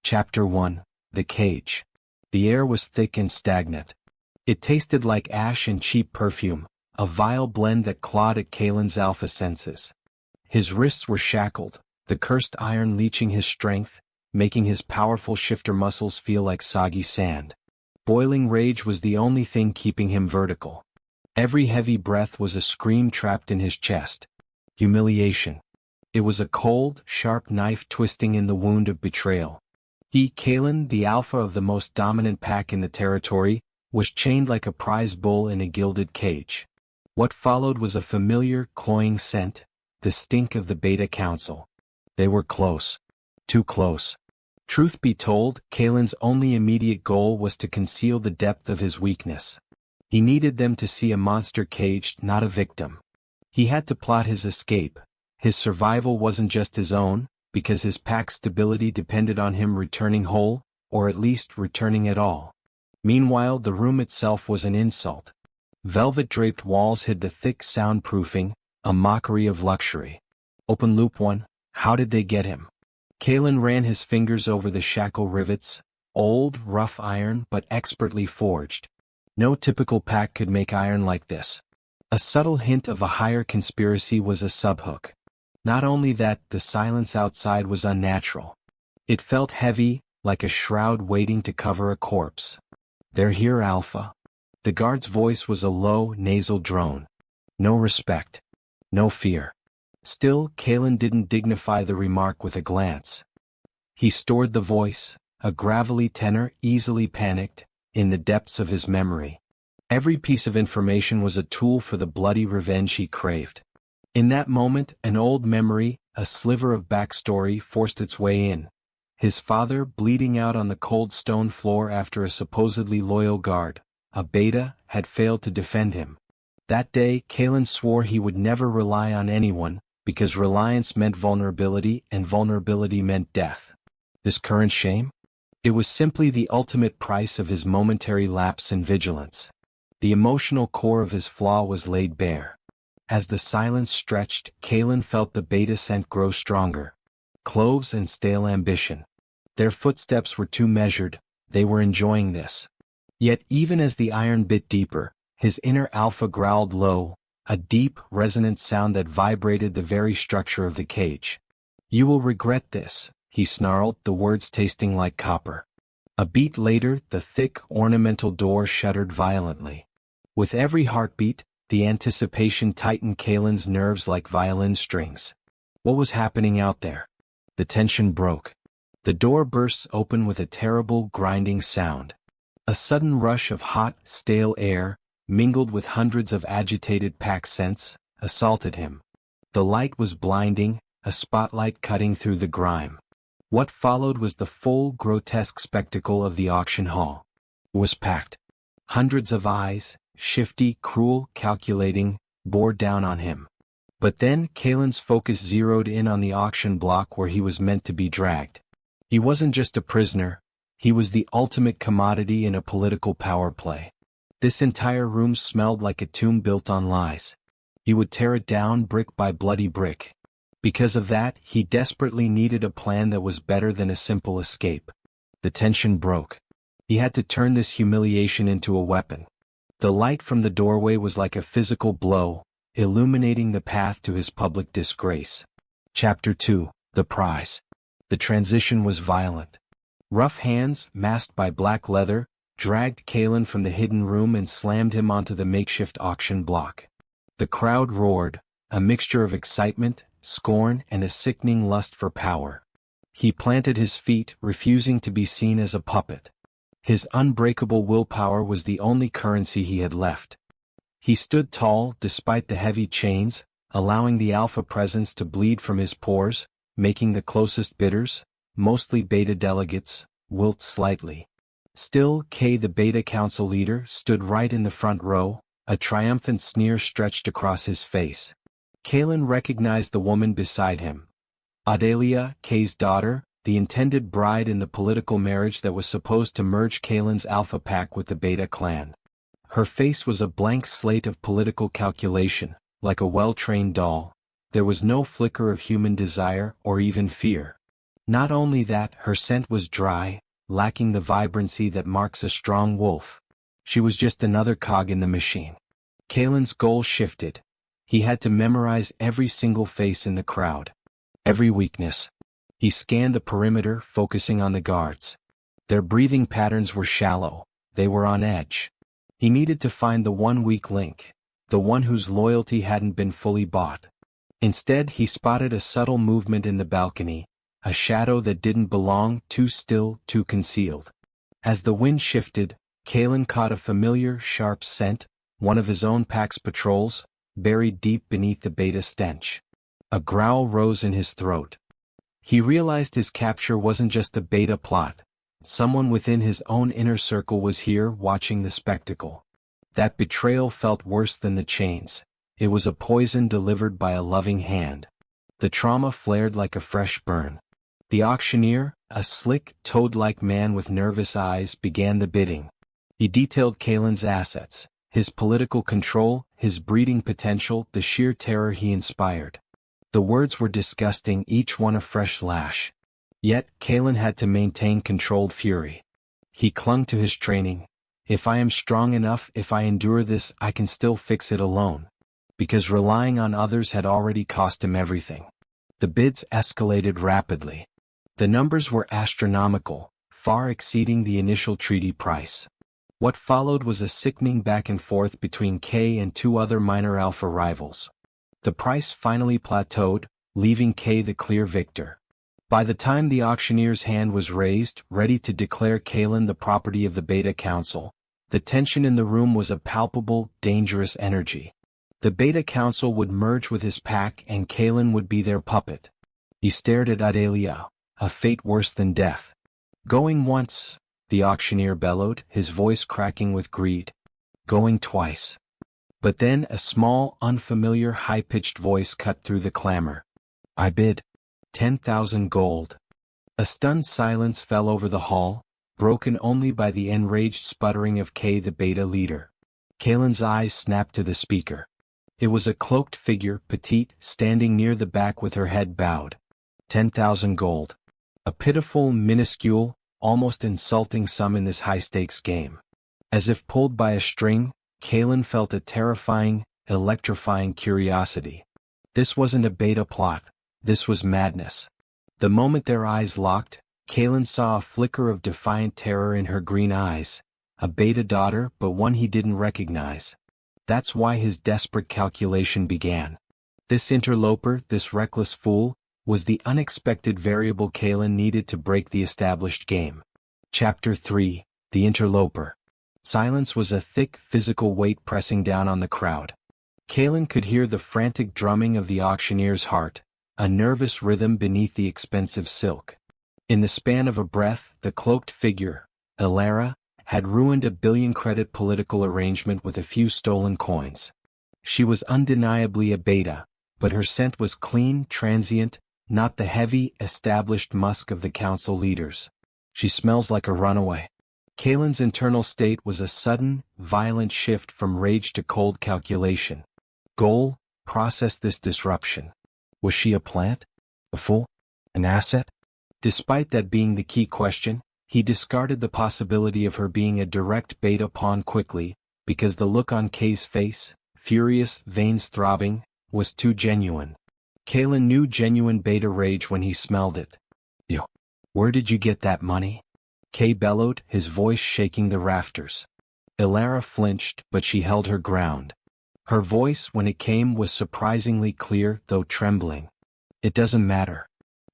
Chapter 1. The Cage. The air was thick and stagnant. It tasted like ash and cheap perfume, a vile blend that clawed at Kaelen's alpha senses. His wrists were shackled, the cursed iron leeching his strength, making his powerful shifter muscles feel like soggy sand. Boiling rage was the only thing keeping him vertical. Every heavy breath was a scream trapped in his chest. Humiliation. It was a cold, sharp knife twisting in the wound of betrayal. He, Kaelen, the alpha of the most dominant pack in the territory, was chained like a prize bull in a gilded cage. What followed was a familiar, cloying scent, the stink of the Beta Council. They were close. Too close. Truth be told, Kaelen's only immediate goal was to conceal the depth of his weakness. He needed them to see a monster caged, not a victim. He had to plot his escape. His survival wasn't just his own, because his pack's stability depended on him returning whole, or at least returning at all. Meanwhile, the room itself was an insult. Velvet-draped walls hid the thick soundproofing, a mockery of luxury. Open loop 1, how did they get him? Kaelen ran his fingers over the shackle rivets, old, rough iron but expertly forged. No typical pack could make iron like this. A subtle hint of a higher conspiracy was a subhook. Not only that, the silence outside was unnatural. It felt heavy, like a shroud waiting to cover a corpse. "They're here, Alpha." The guard's voice was a low, nasal drone. No respect. No fear. Still, Kaelen didn't dignify the remark with a glance. He stored the voice, a gravelly tenor easily panicked, in the depths of his memory. Every piece of information was a tool for the bloody revenge he craved. In that moment, an old memory, a sliver of backstory, forced its way in. His father bleeding out on the cold stone floor after a supposedly loyal guard, a Beta, had failed to defend him. That day, Kaelen swore he would never rely on anyone, because reliance meant vulnerability and vulnerability meant death. This current shame? It was simply the ultimate price of his momentary lapse in vigilance. The emotional core of his flaw was laid bare. As the silence stretched, Kaelen felt the Beta scent grow stronger. Cloves and stale ambition. Their footsteps were too measured, they were enjoying this. Yet even as the iron bit deeper, his inner alpha growled low, a deep, resonant sound that vibrated the very structure of the cage. "You will regret this," he snarled, the words tasting like copper. A beat later, the thick, ornamental door shuddered violently. With every heartbeat, the anticipation tightened Kaelen's nerves like violin strings. What was happening out there? The tension broke. The door bursts open with a terrible, grinding sound. A sudden rush of hot, stale air, mingled with hundreds of agitated pack scents, assaulted him. The light was blinding, a spotlight cutting through the grime. What followed was the full, grotesque spectacle of the auction hall. It was packed. Hundreds of eyes, shifty, cruel, calculating, bore down on him. But then Kaelen's focus zeroed in on the auction block where he was meant to be dragged. He wasn't just a prisoner, he was the ultimate commodity in a political power play. This entire room smelled like a tomb built on lies. He would tear it down brick by bloody brick. Because of that, he desperately needed a plan that was better than a simple escape. The tension broke. He had to turn this humiliation into a weapon. The light from the doorway was like a physical blow, illuminating the path to his public disgrace. Chapter 2. The Prize. The transition was violent. Rough hands, masked by black leather, dragged Kaelen from the hidden room and slammed him onto the makeshift auction block. The crowd roared, a mixture of excitement, scorn, and a sickening lust for power. He planted his feet, refusing to be seen as a puppet. His unbreakable willpower was the only currency he had left. He stood tall despite the heavy chains, allowing the alpha presence to bleed from his pores, making the closest bidders, mostly Beta delegates, wilt slightly. Still, Kay, the Beta Council leader, stood right in the front row, a triumphant sneer stretched across his face. Kaelen recognized the woman beside him. Adelia, Kay's daughter, the intended bride in the political marriage that was supposed to merge Kaelen's alpha pack with the Beta clan. Her face was a blank slate of political calculation, like a well-trained doll. There was no flicker of human desire or even fear. Not only that, her scent was dry, lacking the vibrancy that marks a strong wolf. She was just another cog in the machine. Kaelen's goal shifted. He had to memorize every single face in the crowd. Every weakness. He scanned the perimeter, focusing on the guards. Their breathing patterns were shallow. They were on edge. He needed to find the one weak link, the one whose loyalty hadn't been fully bought. Instead, he spotted a subtle movement in the balcony, a shadow that didn't belong, too still, too concealed. As the wind shifted, Kaelen caught a familiar, sharp scent, one of his own pack's patrols, buried deep beneath the beta stench. A growl rose in his throat. He realized his capture wasn't just a beta plot. Someone within his own inner circle was here, watching the spectacle. That betrayal felt worse than the chains. It was a poison delivered by a loving hand. The trauma flared like a fresh burn. The auctioneer, a slick, toad-like man with nervous eyes, began the bidding. He detailed Kaelen's assets, his political control, his breeding potential, the sheer terror he inspired. The words were disgusting, each one a fresh lash. Yet, Kaelen had to maintain controlled fury. He clung to his training. If I am strong enough, if I endure this, I can still fix it alone. Because relying on others had already cost him everything. The bids escalated rapidly. The numbers were astronomical, far exceeding the initial treaty price. What followed was a sickening back and forth between Kay and two other minor alpha rivals. The price finally plateaued, leaving Kay the clear victor. By the time the auctioneer's hand was raised, ready to declare Kaelen the property of the Beta Council, the tension in the room was a palpable, dangerous energy. The Beta Council would merge with his pack and Kaelen would be their puppet. He stared at Adelia, a fate worse than death. Going once, the auctioneer bellowed, his voice cracking with greed. Going twice. But then a small, unfamiliar, high-pitched voice cut through the clamor. I bid 10,000 gold. A stunned silence fell over the hall, broken only by the enraged sputtering of Kay the Beta leader. Kaelen's eyes snapped to the speaker. It was a cloaked figure, petite, standing near the back with her head bowed. 10,000 gold. A pitiful, minuscule, almost insulting sum in this high-stakes game. As if pulled by a string, Kaelen felt a terrifying, electrifying curiosity. This wasn't a beta plot. This was madness. The moment their eyes locked, Kaelen saw a flicker of defiant terror in her green eyes. A beta daughter, but one he didn't recognize. That's why his desperate calculation began. This interloper, this reckless fool, was the unexpected variable Kaelen needed to break the established game. Chapter 3, The Interloper. Silence was a thick, physical weight pressing down on the crowd. Kaelen could hear the frantic drumming of the auctioneer's heart, a nervous rhythm beneath the expensive silk. In the span of a breath, the cloaked figure, Elara, had ruined a billion-credit political arrangement with a few stolen coins. She was undeniably a beta, but her scent was clean, transient, not the heavy, established musk of the council leaders. She smells like a runaway. Kaelen's internal state was a sudden, violent shift from rage to cold calculation. Goal: process this disruption. Was she a plant? A fool? An asset? Despite that being the key question, he discarded the possibility of her being a direct beta pawn quickly, because the look on Kay's face, furious, veins throbbing, was too genuine. Kaelen knew genuine beta rage when he smelled it. Yo, where did you get that money? Kay bellowed, his voice shaking the rafters. Elara flinched, but she held her ground. Her voice, when it came, was surprisingly clear, though trembling. It doesn't matter.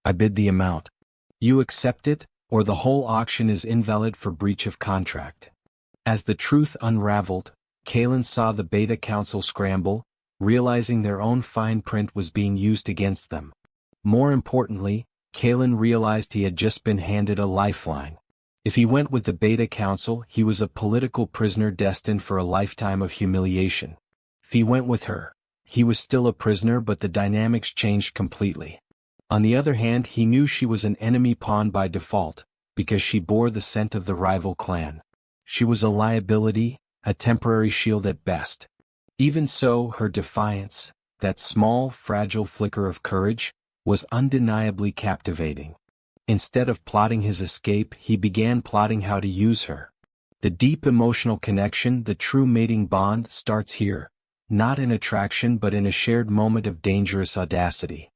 I bid the amount. You accept it, or the whole auction is invalid for breach of contract. As the truth unraveled, Kaelen saw the Beta Council scramble, realizing their own fine print was being used against them. More importantly, Kaelen realized he had just been handed a lifeline. If he went with the Beta Council, he was a political prisoner destined for a lifetime of humiliation. If he went with her, he was still a prisoner, but the dynamics changed completely. On the other hand, he knew she was an enemy pawn by default, because she bore the scent of the rival clan. She was a liability, a temporary shield at best. Even so, her defiance, that small, fragile flicker of courage, was undeniably captivating. Instead of plotting his escape, he began plotting how to use her. The deep emotional connection, the true mating bond, starts here, not in attraction but in a shared moment of dangerous audacity.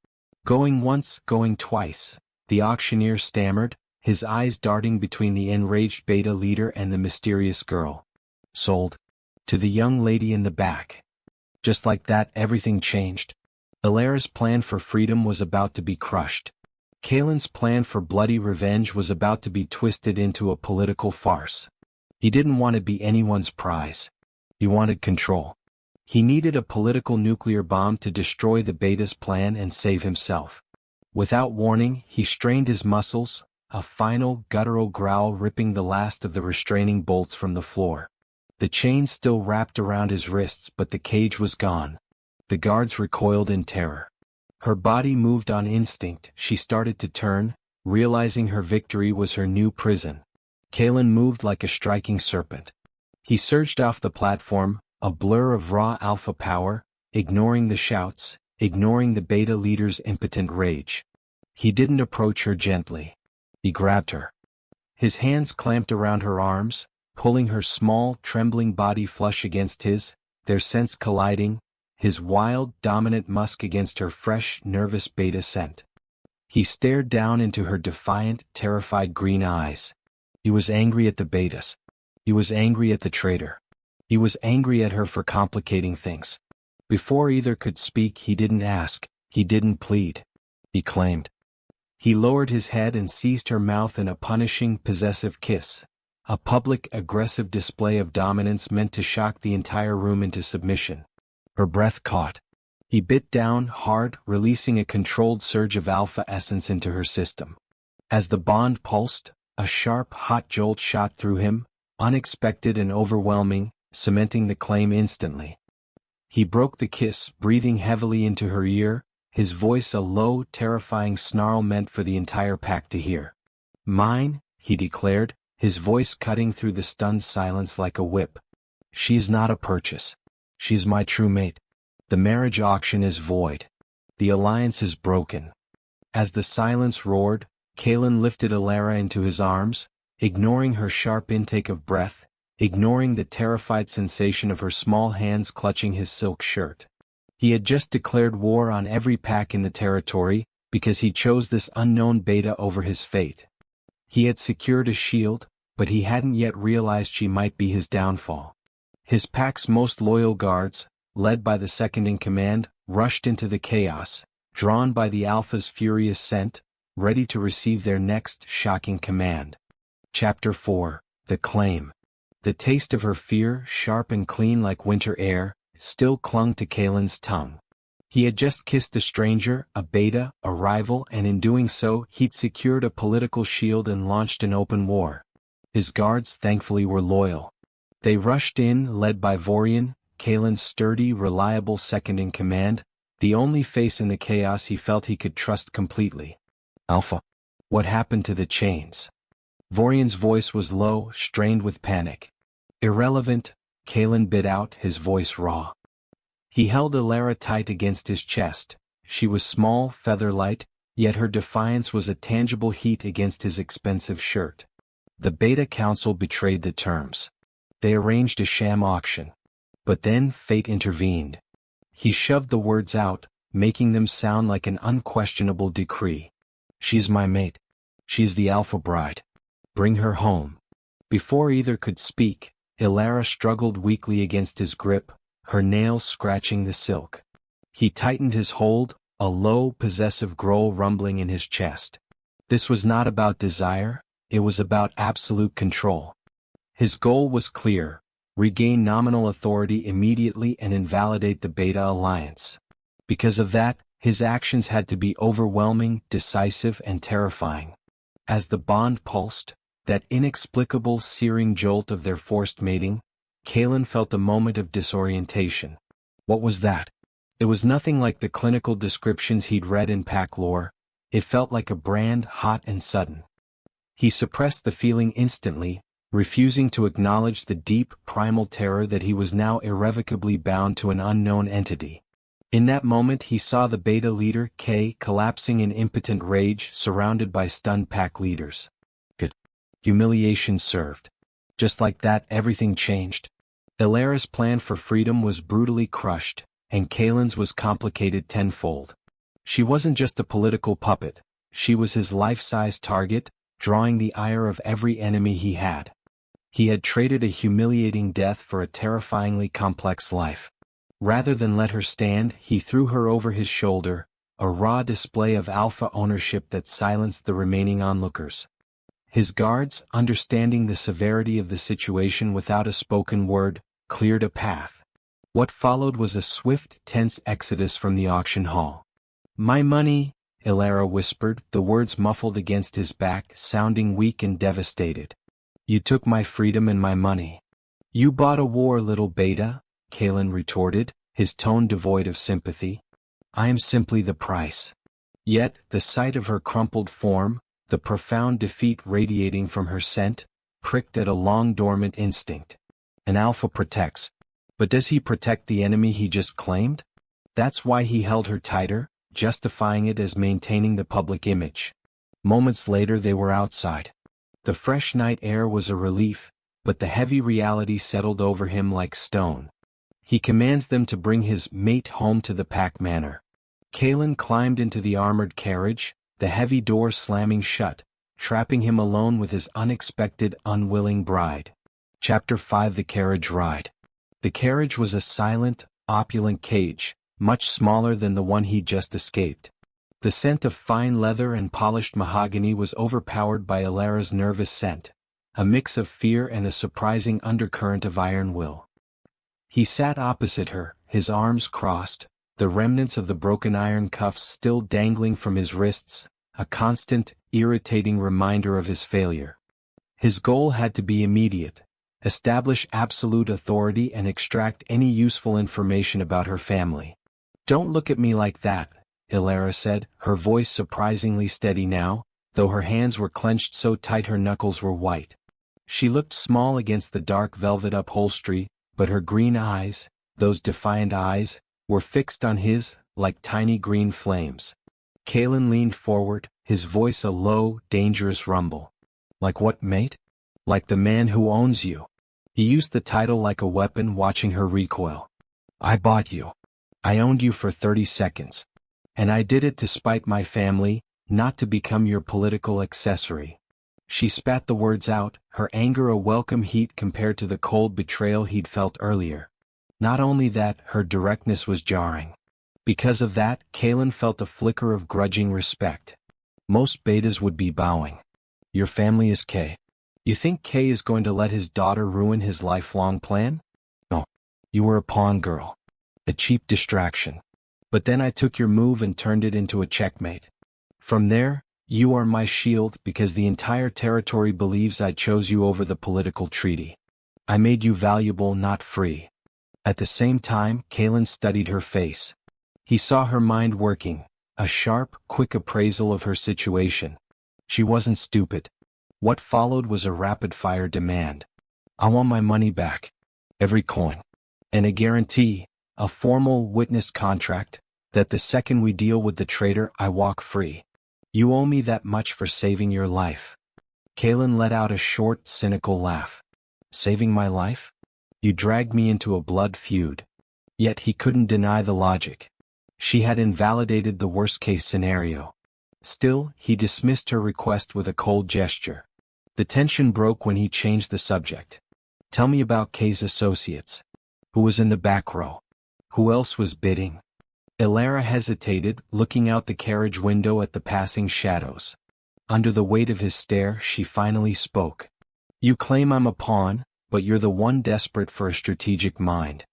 Going once, going twice, the auctioneer stammered, his eyes darting between the enraged beta leader and the mysterious girl. Sold. To the young lady in the back. Just like that, everything changed. Elara's plan for freedom was about to be crushed. Kaelen's plan for bloody revenge was about to be twisted into a political farce. He didn't want to be anyone's prize. He wanted control. He needed a political nuclear bomb to destroy the beta's plan and save himself. Without warning, he strained his muscles, a final, guttural growl ripping the last of the restraining bolts from the floor. The chain still wrapped around his wrists, but the cage was gone. The guards recoiled in terror. Her body moved on instinct. She started to turn, realizing her victory was her new prison. Kaelen moved like a striking serpent. He surged off the platform, a blur of raw alpha power, ignoring the shouts, ignoring the beta leader's impotent rage. He didn't approach her gently. He grabbed her. His hands clamped around her arms, pulling her small, trembling body flush against his, their scents colliding, his wild, dominant musk against her fresh, nervous beta scent. He stared down into her defiant, terrified green eyes. He was angry at the betas. He was angry at the traitor. He was angry at her for complicating things. Before either could speak, he didn't ask, he didn't plead. He claimed. He lowered his head and seized her mouth in a punishing, possessive kiss. A public, aggressive display of dominance meant to shock the entire room into submission. Her breath caught. He bit down hard, releasing a controlled surge of alpha essence into her system. As the bond pulsed, a sharp, hot jolt shot through him, unexpected and overwhelming, cementing the claim instantly. He broke the kiss, breathing heavily into her ear, his voice a low, terrifying snarl meant for the entire pack to hear. "Mine," he declared, his voice cutting through the stunned silence like a whip. "She is not a purchase. She is my true mate. The marriage auction is void. The alliance is broken." As the silence roared, Kaelen lifted Elara into his arms, ignoring her sharp intake of breath, ignoring the terrified sensation of her small hands clutching his silk shirt. He had just declared war on every pack in the territory, because he chose this unknown beta over his fate. He had secured a shield, but he hadn't yet realized she might be his downfall. His pack's most loyal guards, led by the second-in-command, rushed into the chaos, drawn by the Alpha's furious scent, ready to receive their next shocking command. Chapter 4, The Claim. The taste of her fear, sharp and clean like winter air, still clung to Kaelen's tongue. He had just kissed a stranger, a beta, a rival, and in doing so, he'd secured a political shield and launched an open war. His guards, thankfully, were loyal. They rushed in, led by Vorian, Kaelen's sturdy, reliable second-in-command, the only face in the chaos he felt he could trust completely. "Alpha. What happened to the chains?" Vorian's voice was low, strained with panic. "Irrelevant," Kaelen bit out, his voice raw. He held Elara tight against his chest. She was small, feather-light, yet her defiance was a tangible heat against his expensive shirt. The Beta Council betrayed the terms. They arranged a sham auction. But then fate intervened. He shoved the words out, making them sound like an unquestionable decree. "She's my mate. She's the Alpha Bride. Bring her home." Before either could speak, Elara struggled weakly against his grip, her nails scratching the silk. He tightened his hold, a low, possessive growl rumbling in his chest. This was not about desire, it was about absolute control. His goal was clear: regain nominal authority immediately and invalidate the Beta Alliance. Because of that, his actions had to be overwhelming, decisive, and terrifying. As the bond pulsed, that inexplicable searing jolt of their forced mating, Kaelen felt a moment of disorientation. What was that? It was nothing like the clinical descriptions he'd read in pack lore. It felt like a brand, hot and sudden. He suppressed the feeling instantly, refusing to acknowledge the deep, primal terror that he was now irrevocably bound to an unknown entity. In that moment he saw the beta leader, K, collapsing in impotent rage, surrounded by stunned pack leaders. Good. Humiliation served. Just like that, everything changed. Elara's plan for freedom was brutally crushed, and Kaelen's was complicated tenfold. She wasn't just a political puppet, she was his life-size target, drawing the ire of every enemy he had. He had traded a humiliating death for a terrifyingly complex life. Rather than let her stand, he threw her over his shoulder, a raw display of alpha ownership that silenced the remaining onlookers. His guards, understanding the severity of the situation without a spoken word, cleared a path. What followed was a swift, tense exodus from the auction hall. "My money," Elara whispered, the words muffled against his back, sounding weak and devastated. "You took my freedom and my money." "You bought a war, little beta," Kaelen retorted, his tone devoid of sympathy. "I am simply the price." Yet, the sight of her crumpled form, the profound defeat radiating from her scent, pricked at a long-dormant instinct. An alpha protects. But does he protect the enemy he just claimed? That's why he held her tighter, justifying it as maintaining the public image. Moments later they were outside. The fresh night air was a relief, but the heavy reality settled over him like stone. He commands them to bring his mate home to the Pack Manor. Kaelen climbed into the armored carriage, the heavy door slamming shut, trapping him alone with his unexpected, unwilling bride. Chapter 5: The Carriage Ride. The carriage was a silent, opulent cage, much smaller than the one he'd just escaped. The scent of fine leather and polished mahogany was overpowered by Elara's nervous scent, a mix of fear and a surprising undercurrent of iron will. He sat opposite her, his arms crossed, the remnants of the broken iron cuffs still dangling from his wrists, a constant, irritating reminder of his failure. His goal had to be immediate: establish absolute authority and extract any useful information about her family. "Don't look at me like that," Elara said, her voice surprisingly steady now, though her hands were clenched so tight her knuckles were white. She looked small against the dark velvet upholstery, but her green eyes, those defiant eyes, were fixed on his, like tiny green flames. Kaelen leaned forward, his voice a low, dangerous rumble. "Like what, mate?" "Like the man who owns you." He used the title like a weapon, watching her recoil. "I bought you. I owned you for 30 seconds. And I did it to spite my family, not to become your political accessory." She spat the words out, her anger a welcome heat compared to the cold betrayal he'd felt earlier. Not only that, her directness was jarring. Because of that, Kaelen felt a flicker of grudging respect. Most betas would be bowing. "Your family is K. You think K is going to let his daughter ruin his lifelong plan? No. You were a pawn girl. A cheap distraction. But then I took your move and turned it into a checkmate. From there, you are my shield because the entire territory believes I chose you over the political treaty. I made you valuable, not free." At the same time, Kaelen studied her face. He saw her mind working, a sharp, quick appraisal of her situation. She wasn't stupid. What followed was a rapid-fire demand. "I want my money back. Every coin. And a guarantee, a formal witnessed contract, that the second we deal with the traitor I walk free. You owe me that much for saving your life." Kaelen let out a short, cynical laugh. "Saving my life? You dragged me into a blood feud." Yet he couldn't deny the logic. She had invalidated the worst-case scenario. Still, he dismissed her request with a cold gesture. The tension broke when he changed the subject. "Tell me about Kay's associates. Who was in the back row? Who else was bidding?" Elara hesitated, looking out the carriage window at the passing shadows. Under the weight of his stare, she finally spoke. "You claim I'm a pawn, but you're the one desperate for a strategic mind.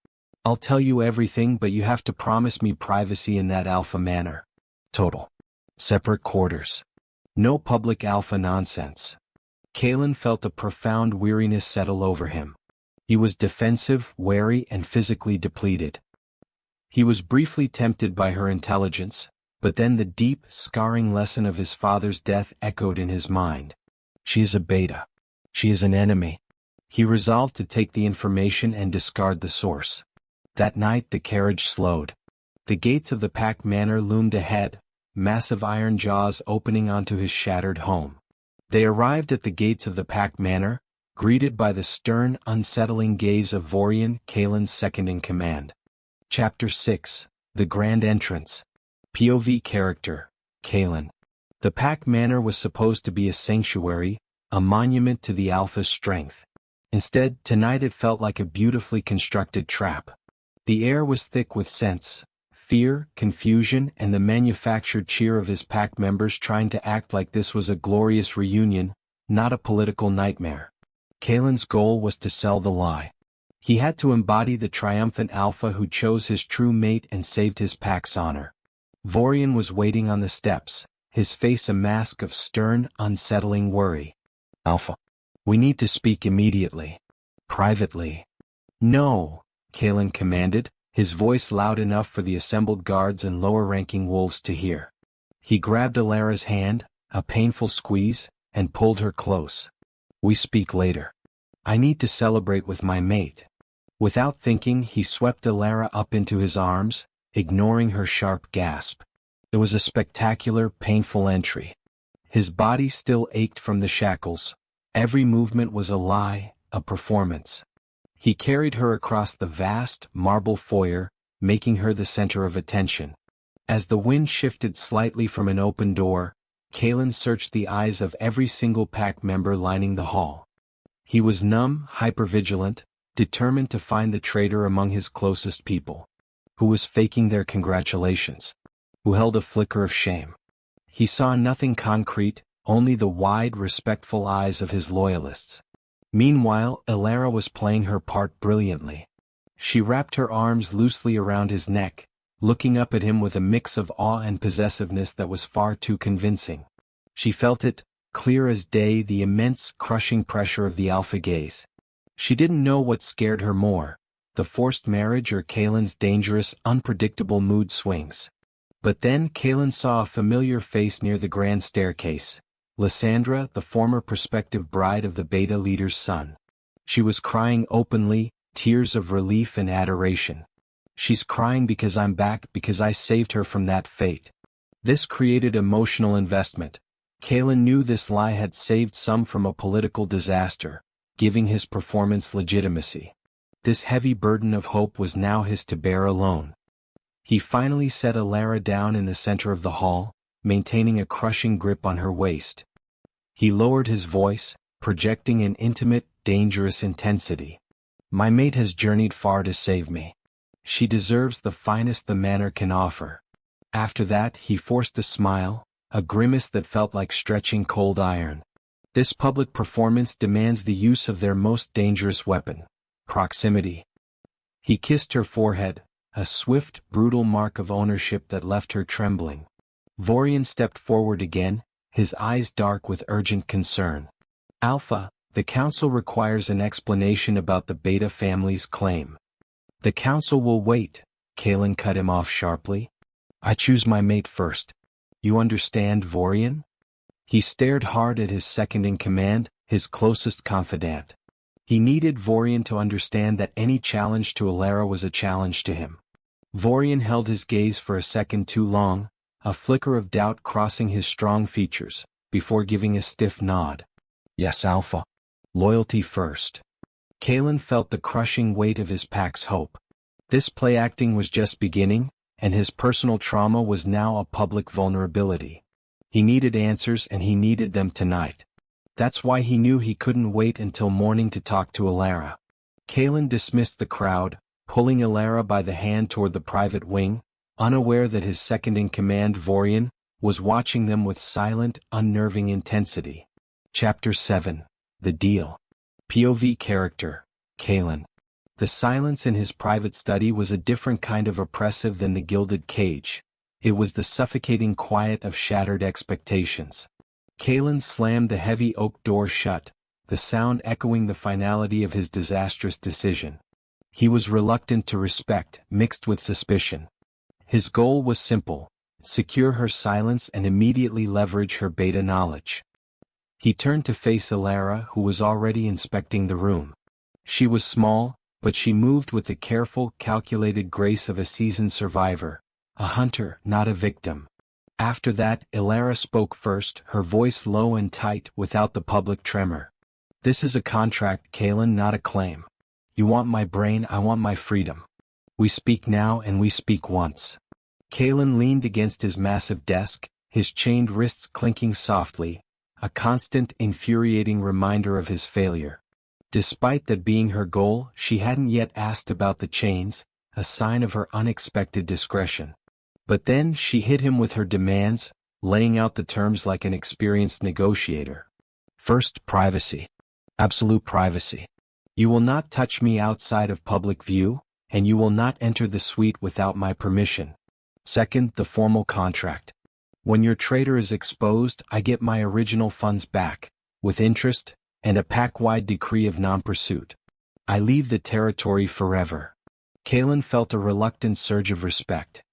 I'll tell you everything, but you have to promise me privacy in that alpha manor. Total. Separate quarters. No public alpha nonsense." Kaelen felt a profound weariness settle over him. He was defensive, wary, and physically depleted. He was briefly tempted by her intelligence, but then the deep, scarring lesson of his father's death echoed in his mind. She is a beta. She is an enemy. He resolved to take the information and discard the source. That night the carriage slowed. The gates of the Pack Manor loomed ahead, massive iron jaws opening onto his shattered home. They arrived at the gates of the Pack Manor, greeted by the stern, unsettling gaze of Vorian, Kaelen's second-in-command. Chapter 6, The Grand Entrance. POV Character, Kaelen. The Pack Manor was supposed to be a sanctuary, a monument to the Alpha's strength. Instead, tonight it felt like a beautifully constructed trap. The air was thick with scents, fear, confusion, and the manufactured cheer of his pack members trying to act like this was a glorious reunion, not a political nightmare. Kaelen's goal was to sell the lie. He had to embody the triumphant Alpha who chose his true mate and saved his pack's honor. Vorian was waiting on the steps, his face a mask of stern, unsettling worry. Alpha. We need to speak immediately. Privately. No, Kaelen commanded, his voice loud enough for the assembled guards and lower-ranking wolves to hear. He grabbed Elara's hand, a painful squeeze, and pulled her close. We speak later. I need to celebrate with my mate. Without thinking, he swept Elara up into his arms, ignoring her sharp gasp. It was a spectacular, painful entry. His body still ached from the shackles. Every movement was a lie, a performance. He carried her across the vast, marble foyer, making her the center of attention. As the wind shifted slightly from an open door, Kaelen searched the eyes of every single pack member lining the hall. He was numb, hypervigilant, determined to find the traitor among his closest people. Who was faking their congratulations? Who held a flicker of shame? He saw nothing concrete, only the wide, respectful eyes of his loyalists. Meanwhile, Elara was playing her part brilliantly. She wrapped her arms loosely around his neck, looking up at him with a mix of awe and possessiveness that was far too convincing. She felt it, clear as day, the immense, crushing pressure of the Alpha gaze. She didn't know what scared her more, the forced marriage or Kaelen's dangerous, unpredictable mood swings. But then Kaelen saw a familiar face near the grand staircase. Lysandra, the former prospective bride of the Beta leader's son. She was crying openly, tears of relief and adoration. She's crying because I'm back, because I saved her from that fate. This created emotional investment. Kaelen knew this lie had saved some from a political disaster, giving his performance legitimacy. This heavy burden of hope was now his to bear alone. He finally set Elara down in the center of the hall, maintaining a crushing grip on her waist. He lowered his voice, projecting an intimate, dangerous intensity. My mate has journeyed far to save me. She deserves the finest the manor can offer. After that, he forced a smile, a grimace that felt like stretching cold iron. This public performance demands the use of their most dangerous weapon, proximity. He kissed her forehead, a swift, brutal mark of ownership that left her trembling. Vorian stepped forward again, his eyes dark with urgent concern. Alpha, the Council requires an explanation about the Beta family's claim. The Council will wait, Kaelen cut him off sharply. I choose my mate first. You understand, Vorian? He stared hard at his second-in-command, his closest confidant. He needed Vorian to understand that any challenge to Elara was a challenge to him. Vorian held his gaze for a second too long, a flicker of doubt crossing his strong features, before giving a stiff nod. Yes, Alpha. Loyalty first. Kaelen felt the crushing weight of his pack's hope. This play acting was just beginning, and his personal trauma was now a public vulnerability. He needed answers, and he needed them tonight. That's why he knew he couldn't wait until morning to talk to Elara. Kaelen dismissed the crowd, pulling Elara by the hand toward the private wing, unaware that his second-in-command, Vorian, was watching them with silent, unnerving intensity. Chapter 7, The Deal. POV Character, Kaelen. The silence in his private study was a different kind of oppressive than the gilded cage. It was the suffocating quiet of shattered expectations. Kaelen slammed the heavy oak door shut, the sound echoing the finality of his disastrous decision. He was reluctant to respect, mixed with suspicion. His goal was simple: secure her silence and immediately leverage her Beta knowledge. He turned to face Elara, who was already inspecting the room. She was small, but she moved with the careful, calculated grace of a seasoned survivor, a hunter, not a victim. After that, Elara spoke first, her voice low and tight without the public tremor. This is a contract, Kaelen, not a claim. You want my brain, I want my freedom. We speak now and we speak once. Kaelen leaned against his massive desk, his chained wrists clinking softly, a constant, infuriating reminder of his failure. Despite that being her goal, she hadn't yet asked about the chains, a sign of her unexpected discretion. But then she hit him with her demands, laying out the terms like an experienced negotiator. First, privacy. Absolute privacy. You will not touch me outside of public view, and you will not enter the suite without my permission. Second, the formal contract. When your traitor is exposed, I get my original funds back, with interest, and a pack-wide decree of non-pursuit. I leave the territory forever. Kaelen felt a reluctant surge of respect.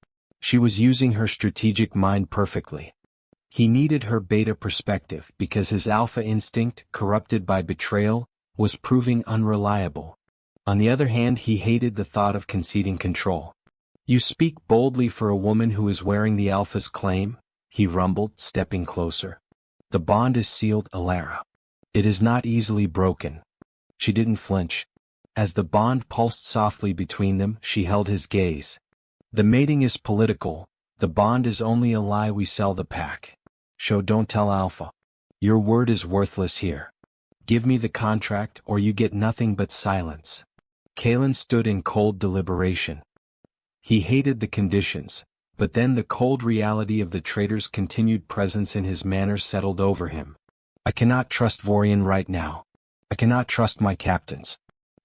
She was using her strategic mind perfectly. He needed her beta perspective because his alpha instinct, corrupted by betrayal, was proving unreliable. On the other hand, he hated the thought of conceding control. You speak boldly for a woman who is wearing the alpha's claim, he rumbled, stepping closer. The bond is sealed, Elara. It is not easily broken. She didn't flinch. As the bond pulsed softly between them, she held his gaze. The mating is political, the bond is only a lie we sell the pack. Show don't tell alpha. Your word is worthless here. Give me the contract or you get nothing but silence. Kaelen stood in cold deliberation. He hated the conditions, but then the cold reality of the traitor's continued presence in his manner settled over him. I cannot trust Vorian right now. I cannot trust my captains.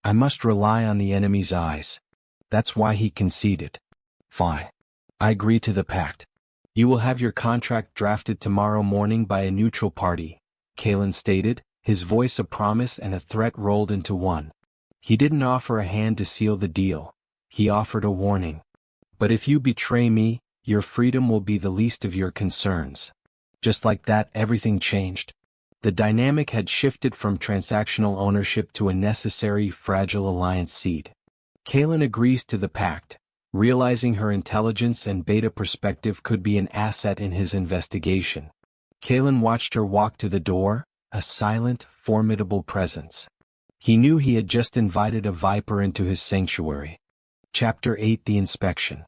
I must rely on the enemy's eyes. That's why he conceded. Fine. I agree to the pact. You will have your contract drafted tomorrow morning by a neutral party, Kaelen stated, his voice a promise and a threat rolled into one. He didn't offer a hand to seal the deal. He offered a warning. But if you betray me, your freedom will be the least of your concerns. Just like that, everything changed. The dynamic had shifted from transactional ownership to a necessary, fragile alliance seed. Kaelen agrees to the pact, realizing her intelligence and beta perspective could be an asset in his investigation. Kaelen watched her walk to the door, a silent, formidable presence. He knew he had just invited a viper into his sanctuary. Chapter 8: The Inspection.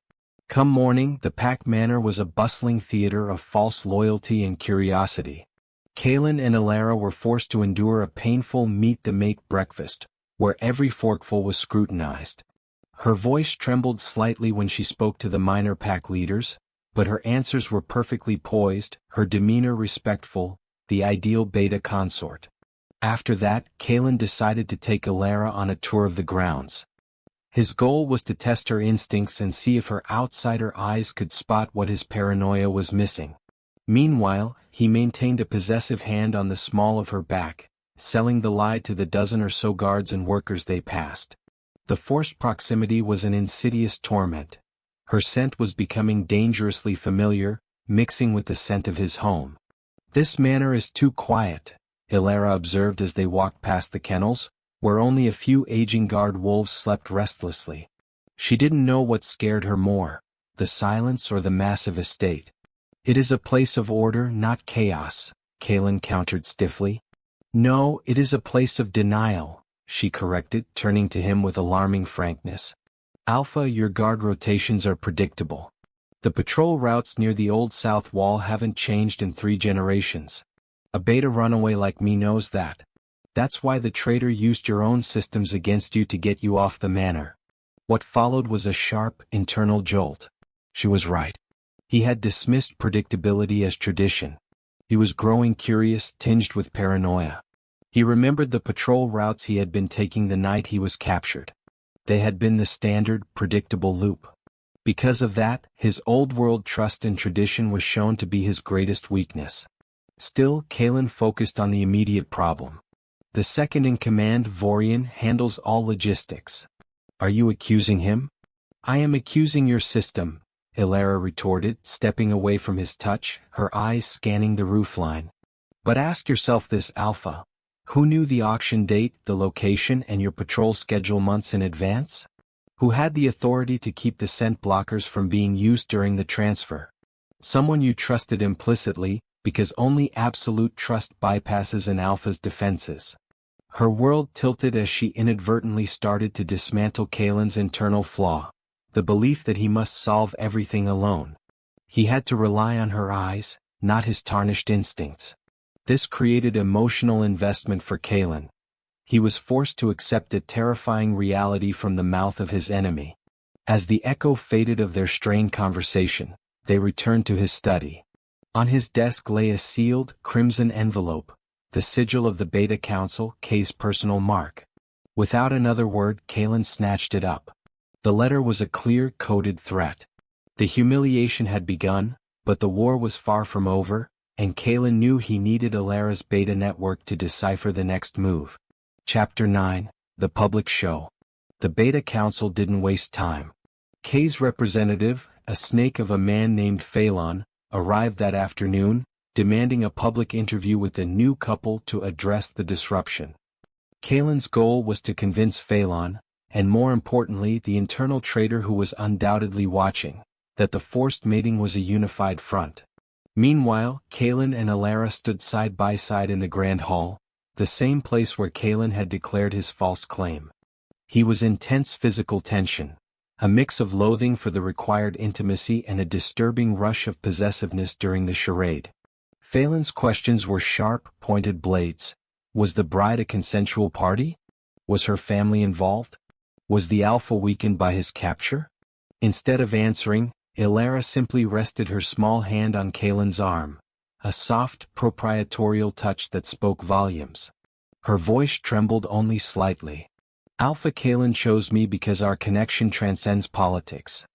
Come morning, the Pack Manor was a bustling theater of false loyalty and curiosity. Kaelen and Elara were forced to endure a painful meet-the-mate breakfast, where every forkful was scrutinized. Her voice trembled slightly when she spoke to the minor pack leaders, but her answers were perfectly poised, her demeanor respectful, the ideal beta consort. After that, Kaelen decided to take Elara on a tour of the grounds. His goal was to test her instincts and see if her outsider eyes could spot what his paranoia was missing. Meanwhile, he maintained a possessive hand on the small of her back, selling the lie to the dozen or so guards and workers they passed. The forced proximity was an insidious torment. Her scent was becoming dangerously familiar, mixing with the scent of his home. This manor is too quiet, Elara observed as they walked past the kennels, where only a few aging guard wolves slept restlessly. She didn't know what scared her more, the silence or the massive estate. It is a place of order, not chaos, Kaelen countered stiffly. No, it is a place of denial, she corrected, turning to him with alarming frankness. Alpha, your guard rotations are predictable. The patrol routes near the old south wall haven't changed in 3 generations. A beta runaway like me knows that. That's why the traitor used your own systems against you to get you off the manor. What followed was a sharp, internal jolt. She was right. He had dismissed predictability as tradition. He was growing curious, tinged with paranoia. He remembered the patrol routes he had been taking the night he was captured. They had been the standard, predictable loop. Because of that, his old-world trust and tradition was shown to be his greatest weakness. Still, Kaelen focused on the immediate problem. The second-in-command, Vorian, handles all logistics. Are you accusing him? I am accusing your system, Elara retorted, stepping away from his touch, her eyes scanning the roofline. But ask yourself this, Alpha. Who knew the auction date, the location, and your patrol schedule months in advance? Who had the authority to keep the scent blockers from being used during the transfer? Someone you trusted implicitly, because only absolute trust bypasses an alpha's defenses. Her world tilted as she inadvertently started to dismantle Kaelen's internal flaw, the belief that he must solve everything alone. He had to rely on her eyes, not his tarnished instincts. This created emotional investment for Kaelen. He was forced to accept a terrifying reality from the mouth of his enemy. As the echo faded of their strained conversation, they returned to his study. On his desk lay a sealed, crimson envelope, the sigil of the Beta Council, K's personal mark. Without another word, Kaelen snatched it up. The letter was a clear, coded threat. The humiliation had begun, but the war was far from over, and Kaelen knew he needed Elara's Beta network to decipher the next move. Chapter 9, The Public Show. The Beta Council didn't waste time. K's representative, a snake of a man named Phelan, arrived that afternoon, demanding a public interview with the new couple to address the disruption. Kaelen's goal was to convince Phelan, and more importantly the internal traitor who was undoubtedly watching, that the forced mating was a unified front. Meanwhile, Kaelen and Elara stood side by side in the Grand Hall, the same place where Kaelen had declared his false claim. He was in tense physical tension, a mix of loathing for the required intimacy and a disturbing rush of possessiveness during the charade. Phelan's questions were sharp, pointed blades. Was the bride a consensual party? Was her family involved? Was the alpha weakened by his capture? Instead of answering, Elara simply rested her small hand on Kaelen's arm, a soft, proprietorial touch that spoke volumes. Her voice trembled only slightly. Alpha Kaelen chose me because our connection transcends politics.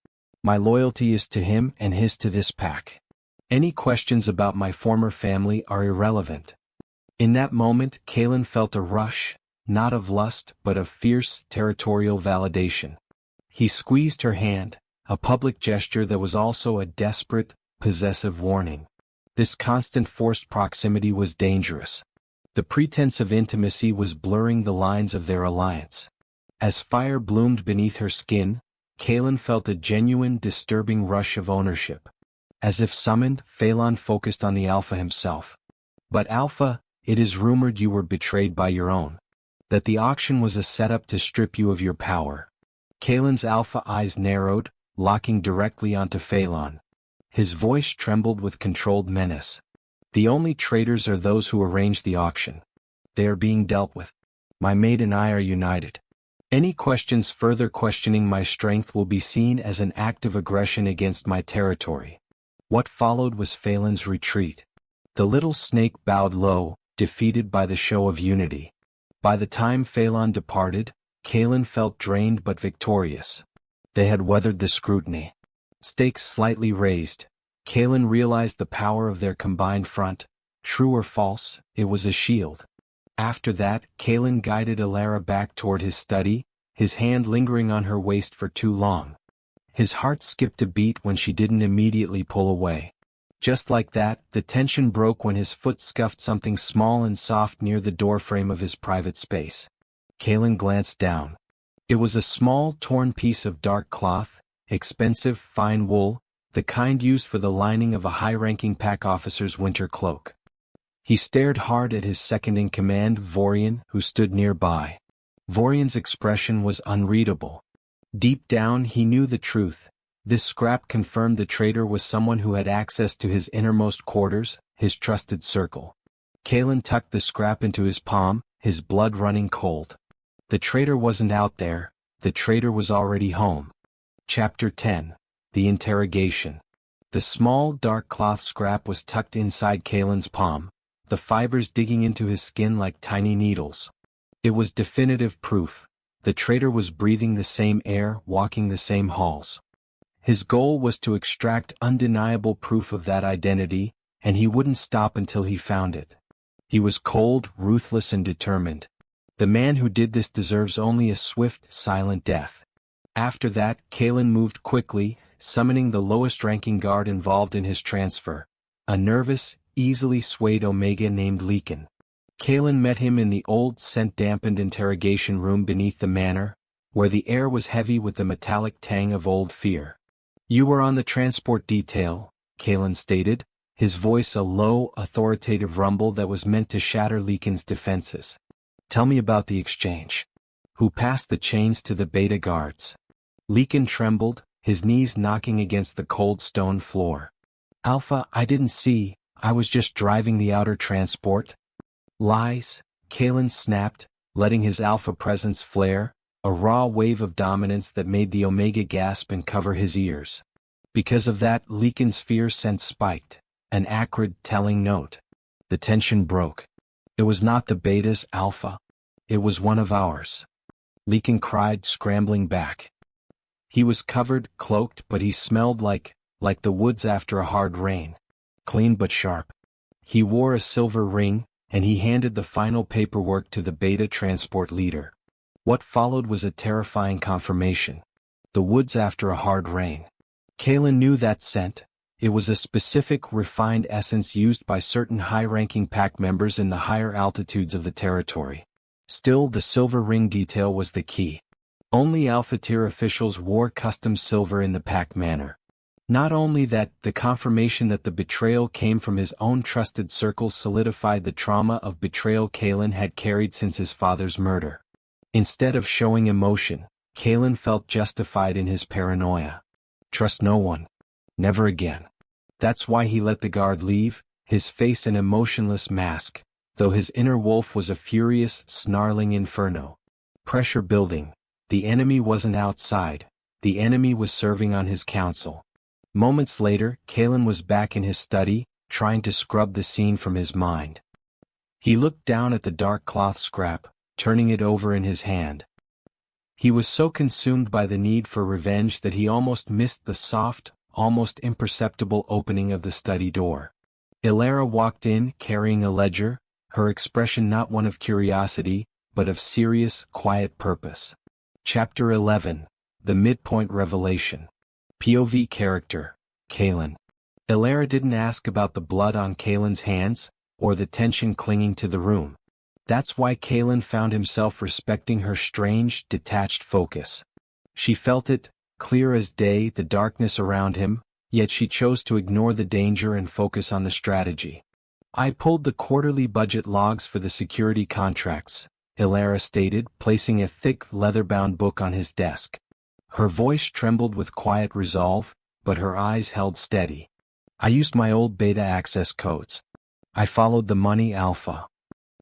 My loyalty is to him and his to this pack. Any questions about my former family are irrelevant. In that moment, Kaelen felt a rush, not of lust but of fierce, territorial validation. He squeezed her hand, a public gesture that was also a desperate, possessive warning. This constant forced proximity was dangerous. The pretense of intimacy was blurring the lines of their alliance. As fire bloomed beneath her skin, Kaelen felt a genuine, disturbing rush of ownership. As if summoned, Phelan focused on the Alpha himself. But Alpha, it is rumored you were betrayed by your own. That the auction was a setup to strip you of your power. Kaelen's Alpha eyes narrowed, locking directly onto Phelan. His voice trembled with controlled menace. The only traitors are those who arrange the auction. They are being dealt with. My mate and I are united. Any questions further questioning my strength will be seen as an act of aggression against my territory. What followed was Phelan's retreat. The little snake bowed low, defeated by the show of unity. By the time Phelan departed, Kaelen felt drained but victorious. They had weathered the scrutiny. Stakes slightly raised, Kaelen realized the power of their combined front. True or false, it was a shield. After that, Kaelen guided Elara back toward his study, his hand lingering on her waist for too long. His heart skipped a beat when she didn't immediately pull away. Just like that, the tension broke when his foot scuffed something small and soft near the doorframe of his private space. Kaelen glanced down. It was a small, torn piece of dark cloth, expensive, fine wool, the kind used for the lining of a high-ranking pack officer's winter cloak. He stared hard at his second-in-command, Vorian, who stood nearby. Vorian's expression was unreadable. Deep down he knew the truth. This scrap confirmed the traitor was someone who had access to his innermost quarters, his trusted circle. Kaelen tucked the scrap into his palm, his blood running cold. The traitor wasn't out there, the traitor was already home. Chapter 10. The Interrogation. The small, dark cloth scrap was tucked inside Kaelen's palm, the fibers digging into his skin like tiny needles. It was definitive proof. The traitor was breathing the same air, walking the same halls. His goal was to extract undeniable proof of that identity, and he wouldn't stop until he found it. He was cold, ruthless, and determined. The man who did this deserves only a swift, silent death. After that, Kaelen moved quickly, summoning the lowest-ranking guard involved in his transfer, a nervous, easily swayed Omega named Leakin. Kaelen met him in the old, scent-dampened interrogation room beneath the manor, where the air was heavy with the metallic tang of old fear. "You were on the transport detail," Kaelen stated, his voice a low, authoritative rumble that was meant to shatter Leakin's defenses. "Tell me about the exchange. Who passed the chains to the Beta guards?" Leakin trembled, his knees knocking against the cold stone floor. "Alpha, I didn't see, I was just driving the outer transport." "Lies," Kaelen snapped, letting his alpha presence flare, a raw wave of dominance that made the Omega gasp and cover his ears. Because of that, Leakin's fear sense spiked, an acrid, telling note. The tension broke. "It was not the Beta's, Alpha. It was one of ours." Leakin cried, scrambling back. He was covered, cloaked, but he smelled like the woods after a hard rain. Clean but sharp. He wore a silver ring, and he handed the final paperwork to the Beta transport leader. What followed was a terrifying confirmation. The woods after a hard rain. Kaelen knew that scent. It was a specific, refined essence used by certain high-ranking pack members in the higher altitudes of the territory. Still, the silver ring detail was the key. Only Alpha-tier officials wore custom silver in the pack manner. Not only that, the confirmation that the betrayal came from his own trusted circle solidified the trauma of betrayal Kaelen had carried since his father's murder. Instead of showing emotion, Kaelen felt justified in his paranoia. Trust no one. Never again. That's why he let the guard leave, his face an emotionless mask, though his inner wolf was a furious, snarling inferno. Pressure building. The enemy wasn't outside. The enemy was serving on his council. Moments later, Kaelen was back in his study, trying to scrub the scene from his mind. He looked down at the dark cloth scrap, turning it over in his hand. He was so consumed by the need for revenge that he almost missed the soft, almost imperceptible opening of the study door. Elara walked in, carrying a ledger, her expression not one of curiosity, but of serious, quiet purpose. Chapter 11. The Midpoint Revelation. POV character, Kaelen. Elara didn't ask about the blood on Kaelen's hands, or the tension clinging to the room. That's why Kaelen found himself respecting her strange, detached focus. She felt it, clear as day, the darkness around him, yet she chose to ignore the danger and focus on the strategy. "I pulled the quarterly budget logs for the security contracts," Elara stated, placing a thick, leather-bound book on his desk. Her voice trembled with quiet resolve, but her eyes held steady. "I used my old Beta access codes. I followed the money, Alpha."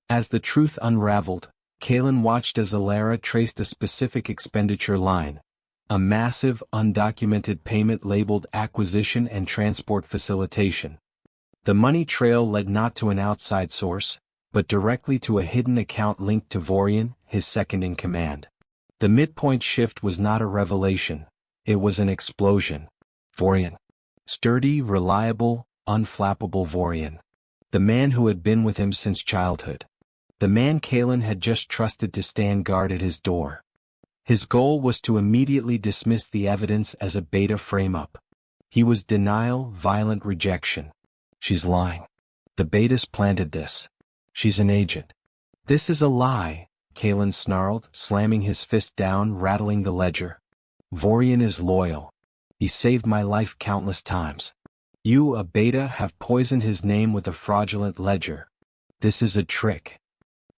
As the truth unraveled, Kaelen watched as Elara traced a specific expenditure line. A massive, undocumented payment labeled Acquisition and Transport Facilitation. The money trail led not to an outside source, but directly to a hidden account linked to Vorian, his second-in-command. The midpoint shift was not a revelation, it was an explosion. Vorian. Sturdy, reliable, unflappable Vorian. The man who had been with him since childhood. The man Kaelen had just trusted to stand guard at his door. His goal was to immediately dismiss the evidence as a Beta frame-up. He was denial, violent rejection. "She's lying. The Betas planted this. She's an agent." "This is a lie," Kaelen snarled, slamming his fist down, rattling the ledger. "Vorian is loyal. He saved my life countless times. You, a Beta, have poisoned his name with a fraudulent ledger. This is a trick."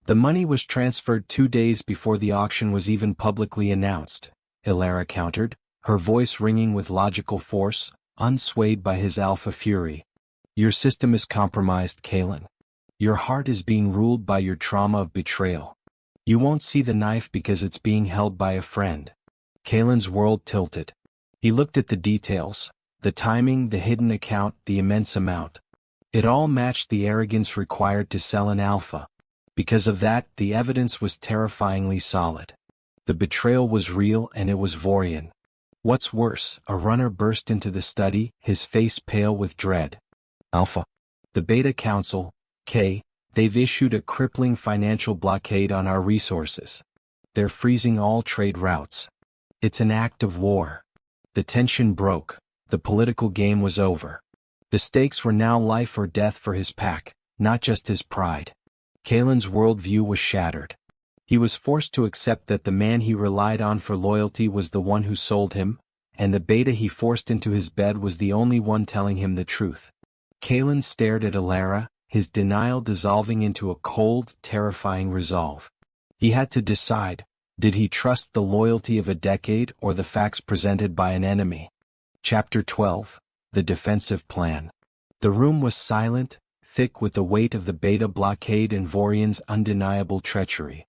"The money was transferred 2 days before the auction was even publicly announced," Elara countered, her voice ringing with logical force, unswayed by his alpha fury. "Your system is compromised, Kaelen. Your heart is being ruled by your trauma of betrayal. You won't see the knife because it's being held by a friend." Kaelen's world tilted. He looked at the details, the timing, the hidden account, the immense amount. It all matched the arrogance required to sell an alpha. Because of that, the evidence was terrifyingly solid. The betrayal was real and it was Vorian. What's worse, a runner burst into the study, his face pale with dread. "Alpha. The Beta Council, K, they've issued a crippling financial blockade on our resources. They're freezing all trade routes. It's an act of war." The tension broke. The political game was over. The stakes were now life or death for his pack, not just his pride. Kaelen's worldview was shattered. He was forced to accept that the man he relied on for loyalty was the one who sold him, and the beta he forced into his bed was the only one telling him the truth. Kaelen stared at Elara, his denial dissolving into a cold, terrifying resolve. He had to decide, did he trust the loyalty of a decade or the facts presented by an enemy? Chapter 12, The Defensive Plan. The room was silent, thick with the weight of the beta blockade and Vorian's undeniable treachery.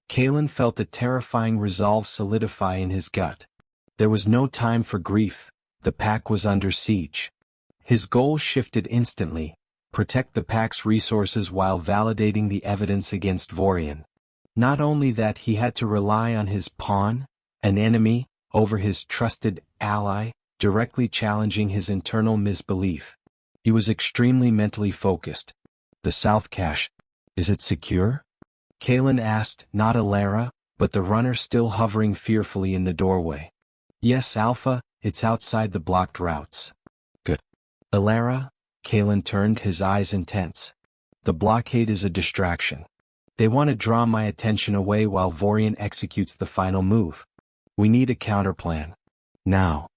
Kaelen felt a terrifying resolve solidify in his gut. There was no time for grief, the pack was under siege. His goal shifted instantly, protect the pack's resources while validating the evidence against Vorian. Not only that, he had to rely on his pawn, an enemy, over his trusted ally, directly challenging his internal misbelief. He was extremely mentally focused. The South Cache, is it secure? Kaelen asked, not Elara, but the runner still hovering fearfully in the doorway. Yes, Alpha, it's outside the blocked routes. Good. Elara? Kaelen turned, his eyes intense. The blockade is a distraction. They want to draw my attention away while Vorian executes the final move. We need a counterplan. Now.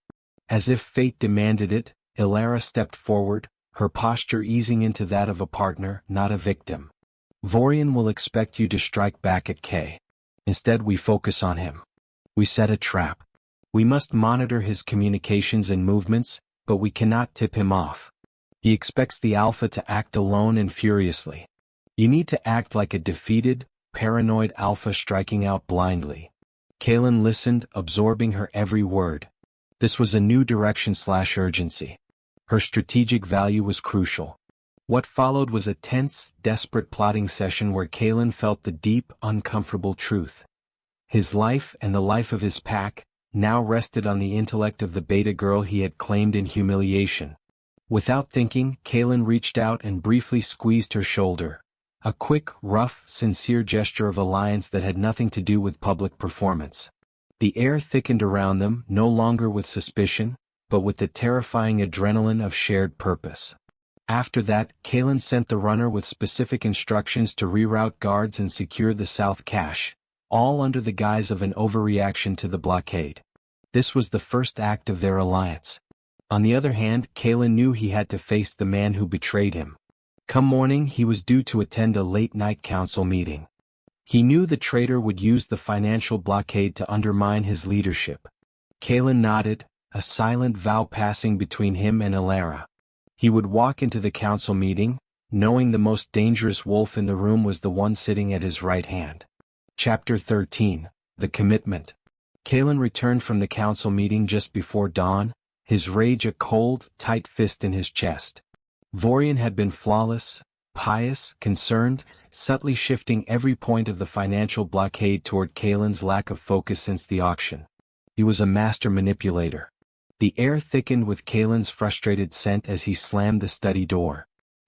As if fate demanded it, Elara stepped forward, her posture easing into that of a partner, not a victim. Vorian will expect you to strike back at K. Instead we focus on him. We set a trap. We must monitor his communications and movements, but we cannot tip him off. He expects the Alpha to act alone and furiously. You need to act like a defeated, paranoid Alpha striking out blindly. Kaelen listened, absorbing her every word. This was a new direction/urgency. Her strategic value was crucial. What followed was a tense, desperate plotting session where Kaelen felt the deep, uncomfortable truth. His life and the life of his pack now rested on the intellect of the beta girl he had claimed in humiliation. Without thinking, Kaelen reached out and briefly squeezed her shoulder. A quick, rough, sincere gesture of alliance that had nothing to do with public performance. The air thickened around them, no longer with suspicion, but with the terrifying adrenaline of shared purpose. After that, Kaelen sent the runner with specific instructions to reroute guards and secure the South Cache, all under the guise of an overreaction to the blockade. This was the first act of their alliance. On the other hand, Kaelen knew he had to face the man who betrayed him. Come morning, he was due to attend a late-night council meeting. He knew the traitor would use the financial blockade to undermine his leadership. Kaelen nodded, a silent vow passing between him and Elara. He would walk into the council meeting, knowing the most dangerous wolf in the room was the one sitting at his right hand. Chapter 13, The Commitment. Kaelen returned from the council meeting just before dawn, his rage a cold, tight fist in his chest. Vorian had been flawless, pious, concerned, subtly shifting every point of the financial blockade toward Kaelen's lack of focus since the auction. He was a master manipulator. The air thickened with Kaelen's frustrated scent as he slammed the study door.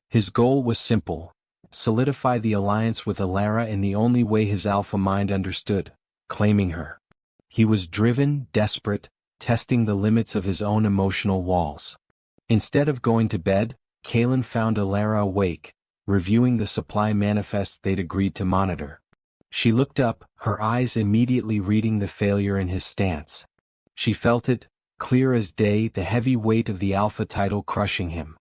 His goal was simple: solidify the alliance with Elara in the only way his alpha mind understood, claiming her. He was driven, desperate, testing the limits of his own emotional walls. Instead of going to bed, Kaelen found Elara awake, reviewing the supply manifests they'd agreed to monitor. She looked up, her eyes immediately reading the failure in his stance. She felt it, clear as day, the heavy weight of the alpha title crushing him.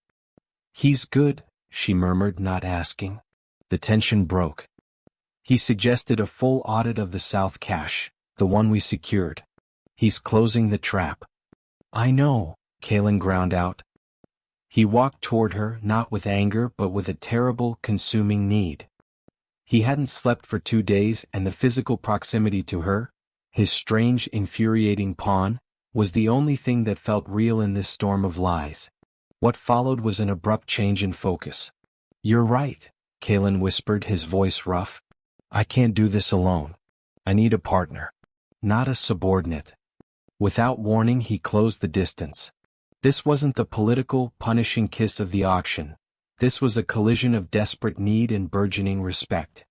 He's good, she murmured, not asking. The tension broke. He suggested a full audit of the South Cache, the one we secured. He's closing the trap. I know, Kaelen ground out. He walked toward her, not with anger but with a terrible, consuming need. He hadn't slept for 2 days, and the physical proximity to her, his strange, infuriating pawn, was the only thing that felt real in this storm of lies. What followed was an abrupt change in focus. You're right, Kaelen whispered, his voice rough. I can't do this alone. I need a partner. Not a subordinate. Without warning, he closed the distance. This wasn't the political, punishing kiss of the auction. This was a collision of desperate need and burgeoning respect.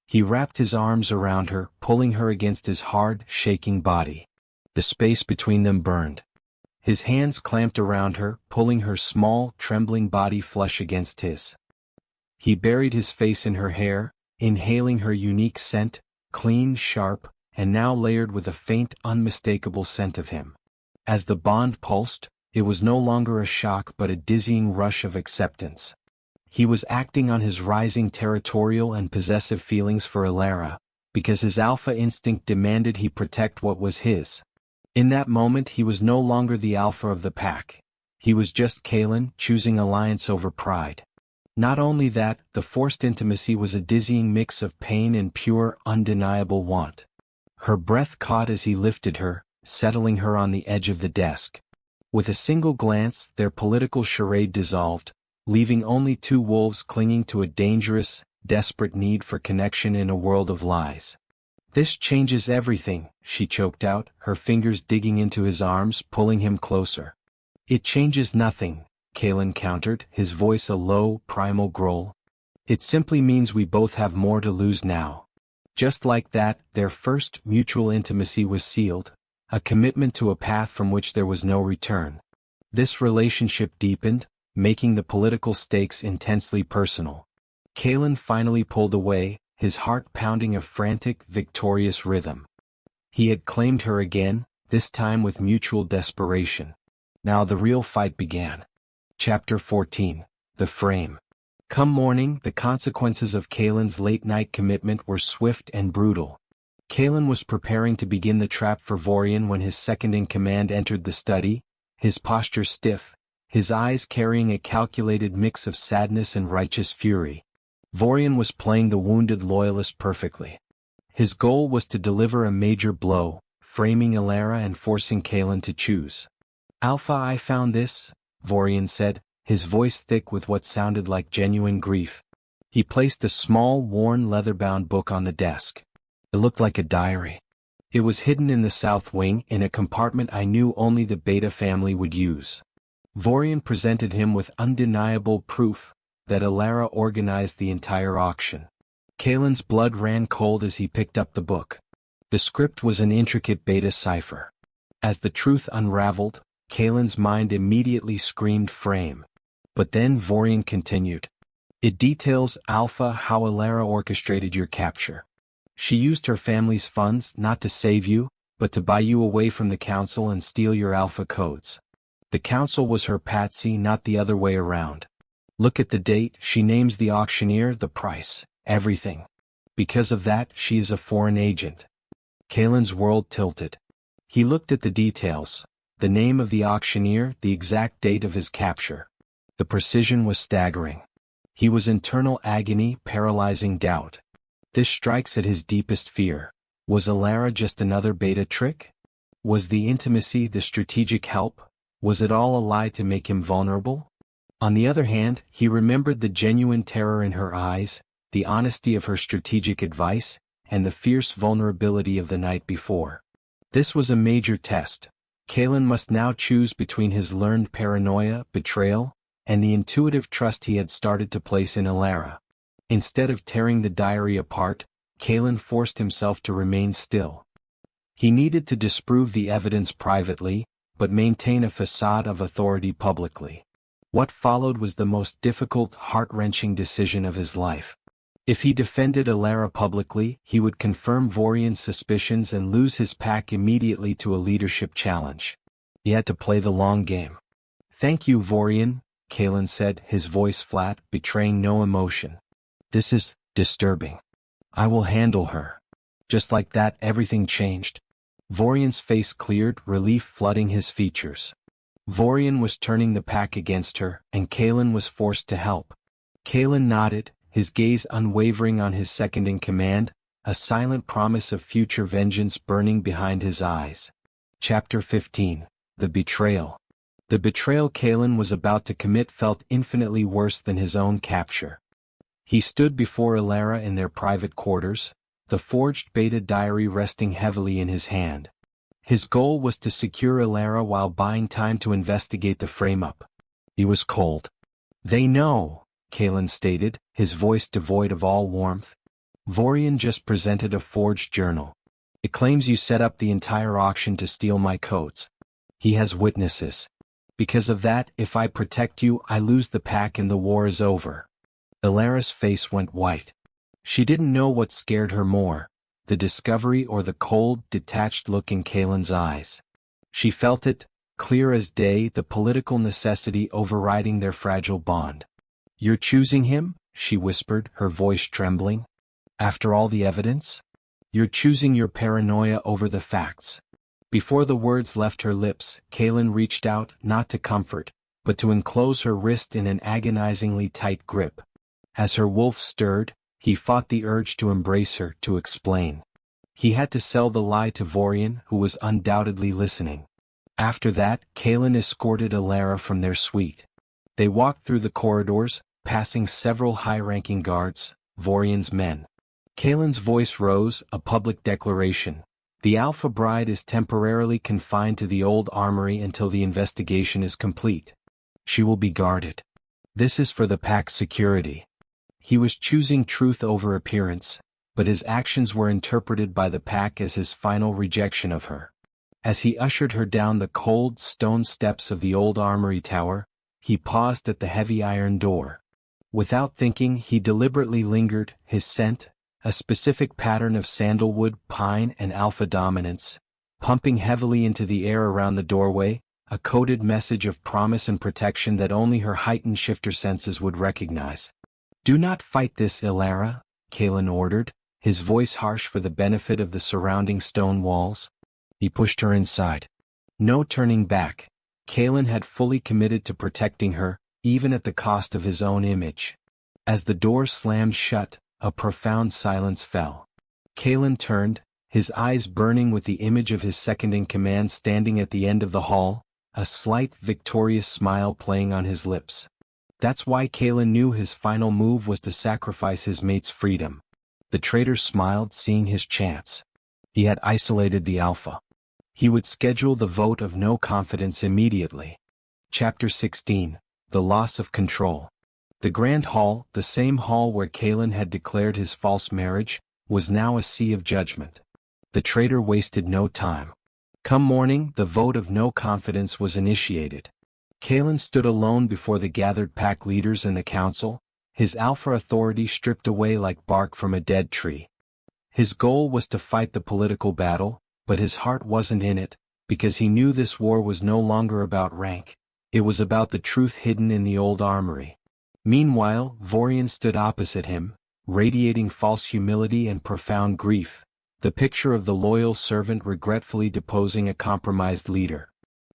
He wrapped his arms around her, pulling her against his hard, shaking body. The space between them burned. His hands clamped around her, pulling her small, trembling body flush against his. He buried his face in her hair, inhaling her unique scent, clean, sharp, and now layered with a faint, unmistakable scent of him. As the bond pulsed, it was no longer a shock but a dizzying rush of acceptance. He was acting on his rising territorial and possessive feelings for Elara, because his alpha instinct demanded he protect what was his. In that moment he was no longer the alpha of the pack. He was just Kaelen, choosing alliance over pride. Not only that, the forced intimacy was a dizzying mix of pain and pure, undeniable want. Her breath caught as he lifted her, settling her on the edge of the desk. With a single glance, their political charade dissolved, leaving only two wolves clinging to a dangerous, desperate need for connection in a world of lies. "This changes everything," she choked out, her fingers digging into his arms, pulling him closer. "It changes nothing," Kaelen countered, his voice a low, primal growl. "It simply means we both have more to lose now." Just like that, their first mutual intimacy was sealed, a commitment to a path from which there was no return. This relationship deepened, making the political stakes intensely personal. Kaelen finally pulled away, his heart pounding a frantic, victorious rhythm. He had claimed her again, this time with mutual desperation. Now the real fight began. Chapter 14. The Frame. Come morning, the consequences of Kaelen's late-night commitment were swift and brutal. Kaelen was preparing to begin the trap for Vorian when his second-in-command entered the study, his posture stiff, his eyes carrying a calculated mix of sadness and righteous fury. Vorian was playing the wounded loyalist perfectly. His goal was to deliver a major blow, framing Elara and forcing Kaelen to choose. "Alpha, I found this," Vorian said, his voice thick with what sounded like genuine grief. He placed a small, worn leather-bound book on the desk. It looked like a diary. It was hidden in the south wing, in a compartment I knew only the Beta family would use. Vorian presented him with undeniable proof that Elara organized the entire auction. Kaelen's blood ran cold as he picked up the book. The script was an intricate Beta cipher. As the truth unraveled, Kaelen's mind immediately screamed frame. But then Vorian continued. "It details, Alpha, how Elara orchestrated your capture. She used her family's funds not to save you, but to buy you away from the council and steal your Alpha codes. The council was her patsy, not the other way around. Look at the date, she names the auctioneer, the price, everything. Because of that, she is a foreign agent." Kaelen's world tilted. He looked at the details, the name of the auctioneer, the exact date of his capture. The precision was staggering. He was internal agony, paralyzing doubt. This strikes at his deepest fear. Was Elara just another Beta trick? Was the intimacy the strategic help? Was it all a lie to make him vulnerable? On the other hand, he remembered the genuine terror in her eyes, the honesty of her strategic advice, and the fierce vulnerability of the night before. This was a major test. Kaelen must now choose between his learned paranoia, betrayal, and the intuitive trust he had started to place in Elara. Instead of tearing the diary apart, Kaelen forced himself to remain still. He needed to disprove the evidence privately, but maintain a facade of authority publicly. What followed was the most difficult, heart-wrenching decision of his life. If he defended Elara publicly, he would confirm Vorian's suspicions and lose his pack immediately to a leadership challenge. He had to play the long game. "Thank you, Vorian," Kaelen said, his voice flat, betraying no emotion. "This is disturbing. I will handle her." Just like that, everything changed. Vorian's face cleared, relief flooding his features. Vorian was turning the pack against her, and Kaelen was forced to help. Kaelen nodded, his gaze unwavering on his second-in-command, a silent promise of future vengeance burning behind his eyes. Chapter 15. The Betrayal. The betrayal Kaelen was about to commit felt infinitely worse than his own capture. He stood before Elara in their private quarters, the forged Beta diary resting heavily in his hand. His goal was to secure Elara while buying time to investigate the frame-up. He was cold. "They know," Kaelen stated, his voice devoid of all warmth. "Vorian just presented a forged journal. It claims you set up the entire auction to steal my codes. He has witnesses. Because of that, if I protect you, I lose the pack and the war is over." Elara's face went white. She didn't know what scared her more, the discovery or the cold, detached look in Kaelen's eyes. She felt it, clear as day, the political necessity overriding their fragile bond. "You're choosing him?" she whispered, her voice trembling. "After all the evidence? You're choosing your paranoia over the facts." Before the words left her lips, Kaelen reached out, not to comfort, but to enclose her wrist in an agonizingly tight grip. As her wolf stirred, he fought the urge to embrace her, to explain. He had to sell the lie to Vorian, who was undoubtedly listening. After that, Kaelen escorted Elara from their suite. They walked through the corridors, passing several high-ranking guards, Vorian's men. Kaelen's voice rose, a public declaration. "The Alpha Bride is temporarily confined to the old armory until the investigation is complete. She will be guarded. This is for the Pack's security." He was choosing truth over appearance, but his actions were interpreted by the Pack as his final rejection of her. As he ushered her down the cold stone steps of the old armory tower, he paused at the heavy iron door. Without thinking, he deliberately lingered, his scent, a specific pattern of sandalwood, pine, and alpha dominance, pumping heavily into the air around the doorway, a coded message of promise and protection that only her heightened shifter senses would recognize. "Do not fight this, Elara," Kaelen ordered, his voice harsh for the benefit of the surrounding stone walls. He pushed her inside. No turning back. Kaelen had fully committed to protecting her, even at the cost of his own image. As the door slammed shut, a profound silence fell. Kaelen turned, his eyes burning with the image of his second-in-command standing at the end of the hall, a slight, victorious smile playing on his lips. That's why Kaelen knew his final move was to sacrifice his mate's freedom. The traitor smiled, seeing his chance. He had isolated the Alpha. He would schedule the vote of no confidence immediately. Chapter 16. The Loss of Control. The Grand Hall, the same hall where Kaelen had declared his false marriage, was now a sea of judgment. The traitor wasted no time. Come morning, the vote of no confidence was initiated. Kaelen stood alone before the gathered Pack leaders and the council, his alpha authority stripped away like bark from a dead tree. His goal was to fight the political battle, but his heart wasn't in it, because he knew this war was no longer about rank. It was about the truth hidden in the old armory. Meanwhile, Vorian stood opposite him, radiating false humility and profound grief, the picture of the loyal servant regretfully deposing a compromised leader.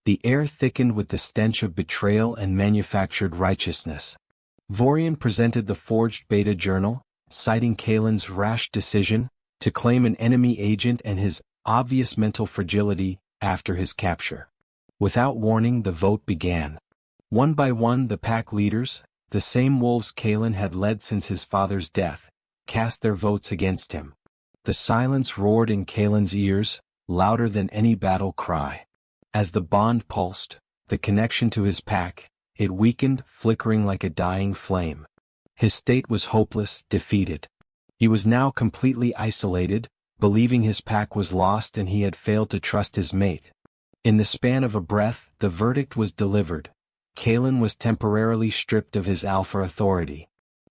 The air thickened with the stench of betrayal and manufactured righteousness. Vorian presented the forged beta journal, citing Kaelen's rash decision to claim an enemy agent and his obvious mental fragility after his capture. Without warning, the vote began. One by one, the Pack leaders, the same wolves Kaelen had led since his father's death, cast their votes against him. The silence roared in Kaelen's ears, louder than any battle cry. As the bond pulsed, the connection to his Pack, it weakened, flickering like a dying flame. His state was hopeless, defeated. He was now completely isolated, believing his Pack was lost and he had failed to trust his mate. In the span of a breath, the verdict was delivered. Kaelen was temporarily stripped of his alpha authority.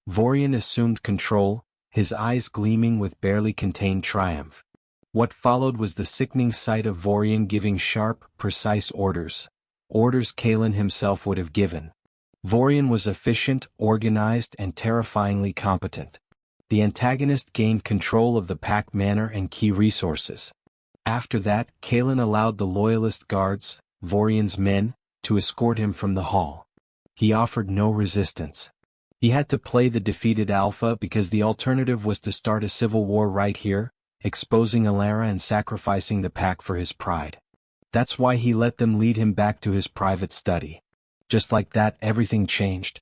Vorian assumed control, his eyes gleaming with barely contained triumph. What followed was the sickening sight of Vorian giving sharp, precise orders. Orders Kaelen himself would have given. Vorian was efficient, organized, and terrifyingly competent. The antagonist gained control of the Pack manor and key resources. After that, Kaelen allowed the loyalist guards, Vorian's men, to escort him from the hall. He offered no resistance. He had to play the defeated Alpha because the alternative was to start a civil war right here, exposing Elara and sacrificing the Pack for his pride. That's why he let them lead him back to his private study. Just like that, everything changed.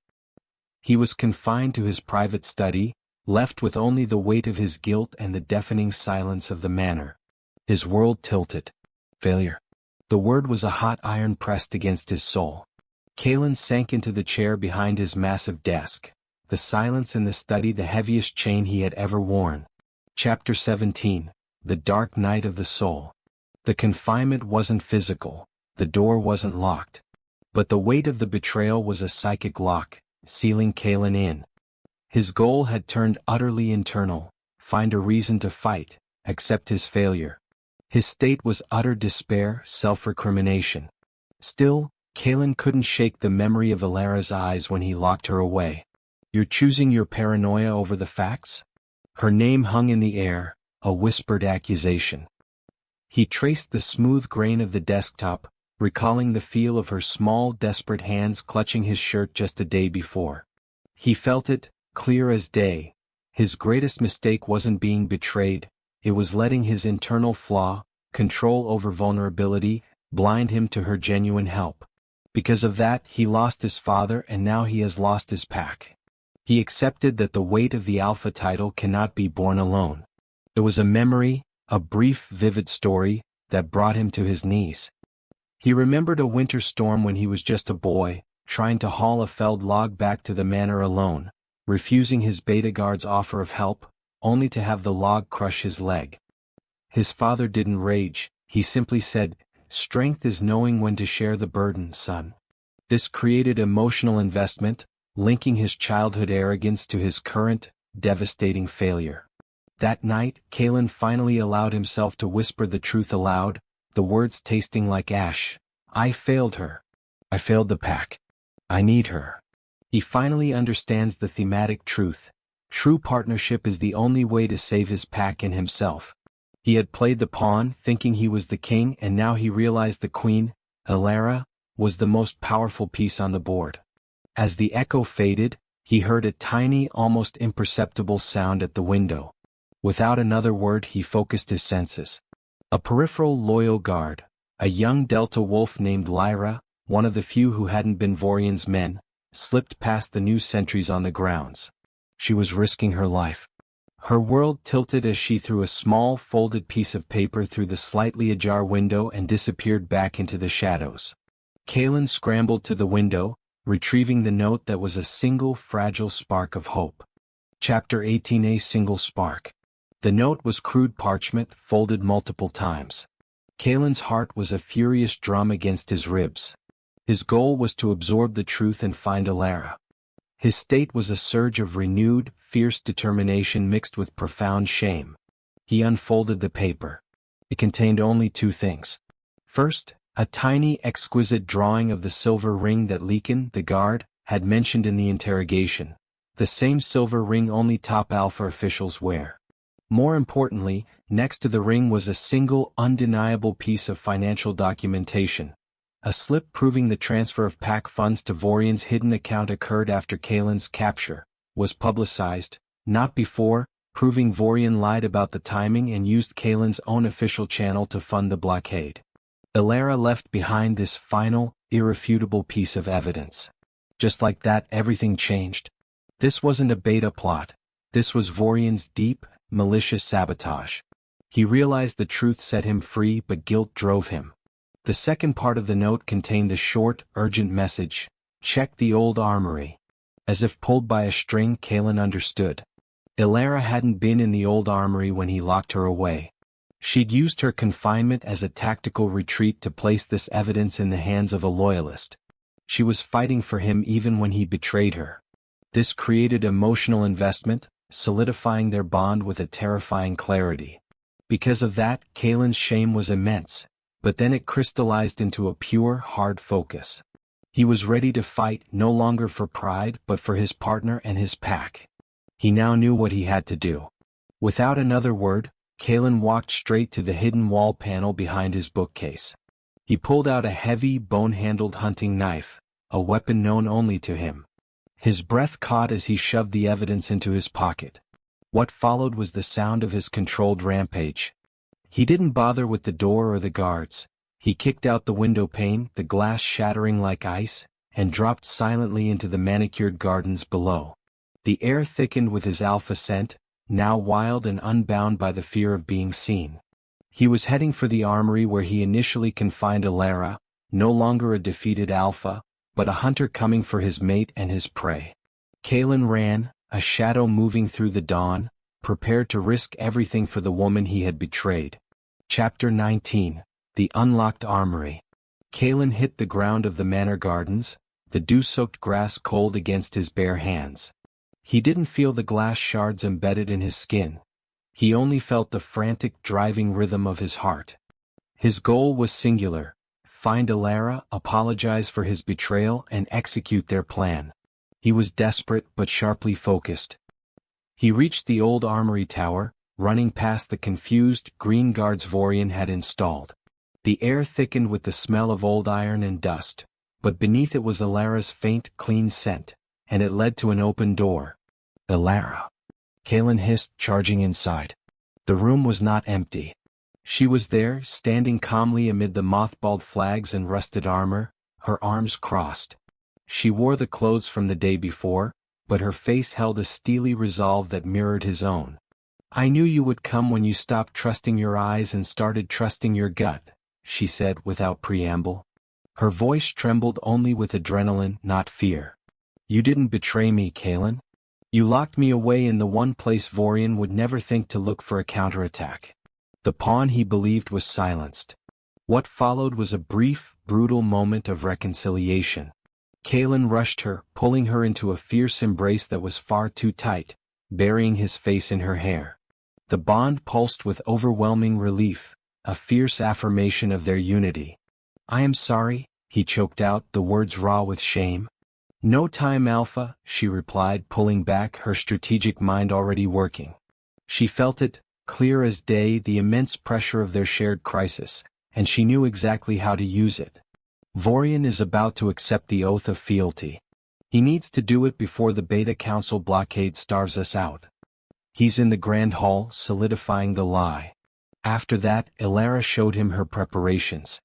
He was confined to his private study, left with only the weight of his guilt and the deafening silence of the manor. His world tilted. Failure. The word was a hot iron pressed against his soul. Kaelen sank into the chair behind his massive desk, the silence in the study the heaviest chain he had ever worn. Chapter 17. The Dark Night of the Soul. The confinement wasn't physical, the door wasn't locked. But the weight of the betrayal was a psychic lock, sealing Kaelen in. His goal had turned utterly internal, find a reason to fight, accept his failure. His state was utter despair, self-recrimination. Still, Kaelen couldn't shake the memory of Elara's eyes when he locked her away. "You're choosing your paranoia over the facts?" Her name hung in the air, a whispered accusation. He traced the smooth grain of the desktop, recalling the feel of her small, desperate hands clutching his shirt just a day before. He felt it, clear as day. His greatest mistake wasn't being betrayed, it was letting his internal flaw, control over vulnerability, blind him to her genuine help. Because of that, he lost his father and now he has lost his pack. He accepted that the weight of the alpha title cannot be borne alone. It was a memory, a brief, vivid story, that brought him to his knees. He remembered a winter storm when he was just a boy, trying to haul a felled log back to the manor alone, refusing his beta guard's offer of help, only to have the log crush his leg. His father didn't rage, he simply said, "Strength is knowing when to share the burden, son." This created emotional investment, linking his childhood arrogance to his current, devastating failure. That night, Kaelen finally allowed himself to whisper the truth aloud, the words tasting like ash. "I failed her. I failed the pack. I need her." He finally understands the thematic truth. True partnership is the only way to save his pack and himself. He had played the pawn, thinking he was the king, and now he realized the queen, Elara, was the most powerful piece on the board. As the echo faded, he heard a tiny, almost imperceptible sound at the window. Without another word, he focused his senses. A peripheral loyal guard, a young Delta wolf named Lyra, one of the few who hadn't been Vorian's men, slipped past the new sentries on the grounds. She was risking her life. Her world tilted as she threw a small folded piece of paper through the slightly ajar window and disappeared back into the shadows. Kaelen scrambled to the window, retrieving the note that was a single fragile spark of hope. Chapter 18: A Single Spark. The note was crude parchment, folded multiple times. Kaelen's heart was a furious drum against his ribs. His goal was to absorb the truth and find Elara. His state was a surge of renewed, fierce determination mixed with profound shame. He unfolded the paper. It contained only two things. First, a tiny, exquisite drawing of the silver ring that Leakin, the guard, had mentioned in the interrogation. The same silver ring only top alpha officials wear. More importantly, next to the ring was a single, undeniable piece of financial documentation. A slip proving the transfer of pack funds to Vorian's hidden account occurred after Kaelen's capture, was publicized, not before, proving Vorian lied about the timing and used Kaelen's own official channel to fund the blockade. Elara left behind this final, irrefutable piece of evidence. Just like that, everything changed. This wasn't a beta plot. This was Vorian's deep, malicious sabotage. He realized the truth set him free, but guilt drove him. The second part of the note contained the short, urgent message, "Check the old armory." As if pulled by a string, Kaelen understood. Elara hadn't been in the old armory when he locked her away. She'd used her confinement as a tactical retreat to place this evidence in the hands of a loyalist. She was fighting for him even when he betrayed her. This created emotional investment, solidifying their bond with a terrifying clarity. Because of that, Kaelen's shame was immense, but then it crystallized into a pure, hard focus. He was ready to fight, no longer for pride but for his partner and his pack. He now knew what he had to do. Without another word, Kaelen walked straight to the hidden wall panel behind his bookcase. He pulled out a heavy, bone-handled hunting knife, a weapon known only to him. His breath caught as he shoved the evidence into his pocket. What followed was the sound of his controlled rampage. He didn't bother with the door or the guards. He kicked out the window pane, the glass shattering like ice, and dropped silently into the manicured gardens below. The air thickened with his alpha scent, now wild and unbound by the fear of being seen. He was heading for the armory where he initially confined Elara, no longer a defeated alpha, but a hunter coming for his mate and his prey. Kaelen ran, a shadow moving through the dawn, prepared to risk everything for the woman he had betrayed. Chapter 19: The Unlocked Armory. Kaelen hit the ground of the manor gardens, the dew-soaked grass cold against his bare hands. He didn't feel the glass shards embedded in his skin. He only felt the frantic driving rhythm of his heart. His goal was singular: find Elara, apologize for his betrayal, and execute their plan. He was desperate but sharply focused. He reached the old armory tower, running past the confused green guards Vorian had installed. The air thickened with the smell of old iron and dust, but beneath it was Elara's faint, clean scent, and it led to an open door. "Elara," Kaelen hissed, charging inside. The room was not empty. She was there, standing calmly amid the mothballed flags and rusted armor, her arms crossed. She wore the clothes from the day before, but her face held a steely resolve that mirrored his own. "I knew you would come when you stopped trusting your eyes and started trusting your gut," she said without preamble. Her voice trembled only with adrenaline, not fear. "You didn't betray me, Kaelen. You locked me away in the one place Vorian would never think to look for a counterattack." The pawn he believed was silenced. What followed was a brief, brutal moment of reconciliation. Kaelen rushed her, pulling her into a fierce embrace that was far too tight, burying his face in her hair. The bond pulsed with overwhelming relief, a fierce affirmation of their unity. "I am sorry," he choked out, the words raw with shame. "No time, Alpha," she replied, pulling back, her strategic mind already working. She felt it, clear as day, the immense pressure of their shared crisis, and she knew exactly how to use it. Vorian is about to accept the oath of fealty. He needs to do it before the Beta Council blockade starves us out. He's in the Grand Hall, solidifying the lie. After that, Elara showed him her preparations.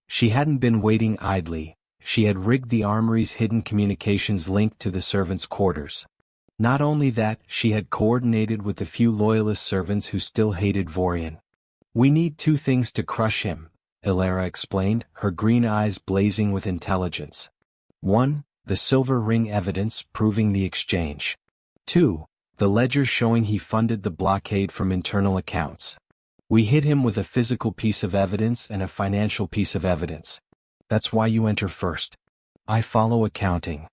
She hadn't been waiting idly. She had rigged the armory's hidden communications link to the servants' quarters. Not only that, she had coordinated with the few loyalist servants who still hated Vorian. "We need two things to crush him," Elara explained, her green eyes blazing with intelligence. "One, the silver ring evidence proving the exchange. Two, the ledger showing he funded the blockade from internal accounts. We hit him with a physical piece of evidence and a financial piece of evidence. That's why you enter first. I follow accounting."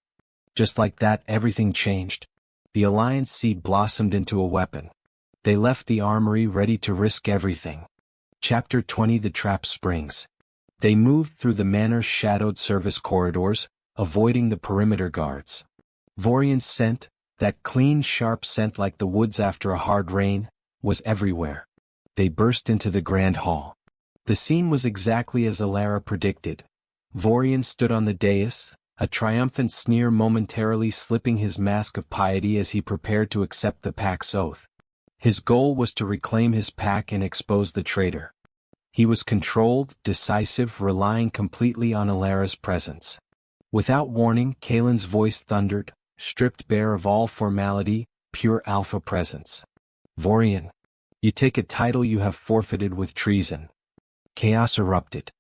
Just like that, everything changed. The alliance seed blossomed into a weapon. They left the armory ready to risk everything. Chapter 20: The Trap Springs. They moved through the manor's shadowed service corridors, avoiding the perimeter guards. Vorian's scent, that clean, sharp scent like the woods after a hard rain, was everywhere. They burst into the grand hall. The scene was exactly as Elara predicted. Vorian stood on the dais, a triumphant sneer momentarily slipping his mask of piety as he prepared to accept the pack's oath. His goal was to reclaim his pack and expose the traitor. He was controlled, decisive, relying completely on Elara's presence. Without warning, Kaelen's voice thundered, stripped bare of all formality, pure alpha presence. "Vorian, you take a title you have forfeited with treason." Chaos erupted.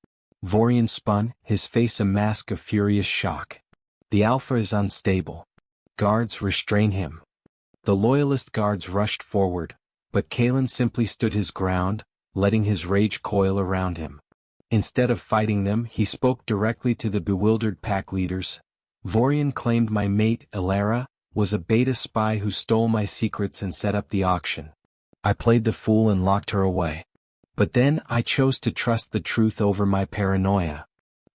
Vorian spun, his face a mask of furious shock. "The Alpha is unstable. Guards, restrain him." The loyalist guards rushed forward, but Kaelen simply stood his ground, letting his rage coil around him. Instead of fighting them, he spoke directly to the bewildered pack leaders. "Vorian claimed my mate, Elara, was a beta spy who stole my secrets and set up the auction. I played the fool and locked her away. But then I chose to trust the truth over my paranoia."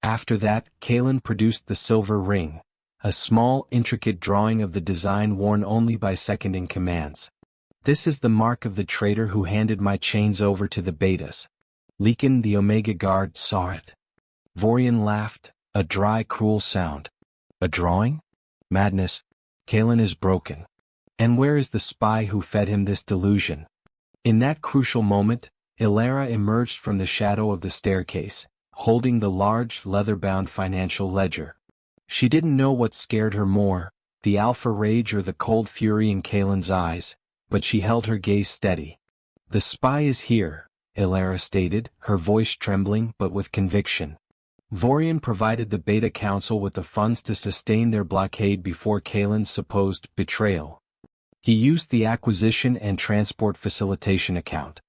After that, Kaelen produced the silver ring, a small, intricate drawing of the design worn only by second-in-commands. "This is the mark of the traitor who handed my chains over to the betas." Leakin, the Omega guard, saw it. Vorian laughed, a dry, cruel sound. "A drawing? Madness. Kaelen is broken. And where is the spy who fed him this delusion?" In that crucial moment, Elara emerged from the shadow of the staircase, holding the large, leather-bound financial ledger. She didn't know what scared her more, the alpha rage or the cold fury in Kaelen's eyes, but she held her gaze steady. "The spy is here," Elara stated, her voice trembling but with conviction. Vorian provided the Beta Council with the funds to sustain their blockade before Kaelen's supposed betrayal. He used the acquisition and transport facilitation account.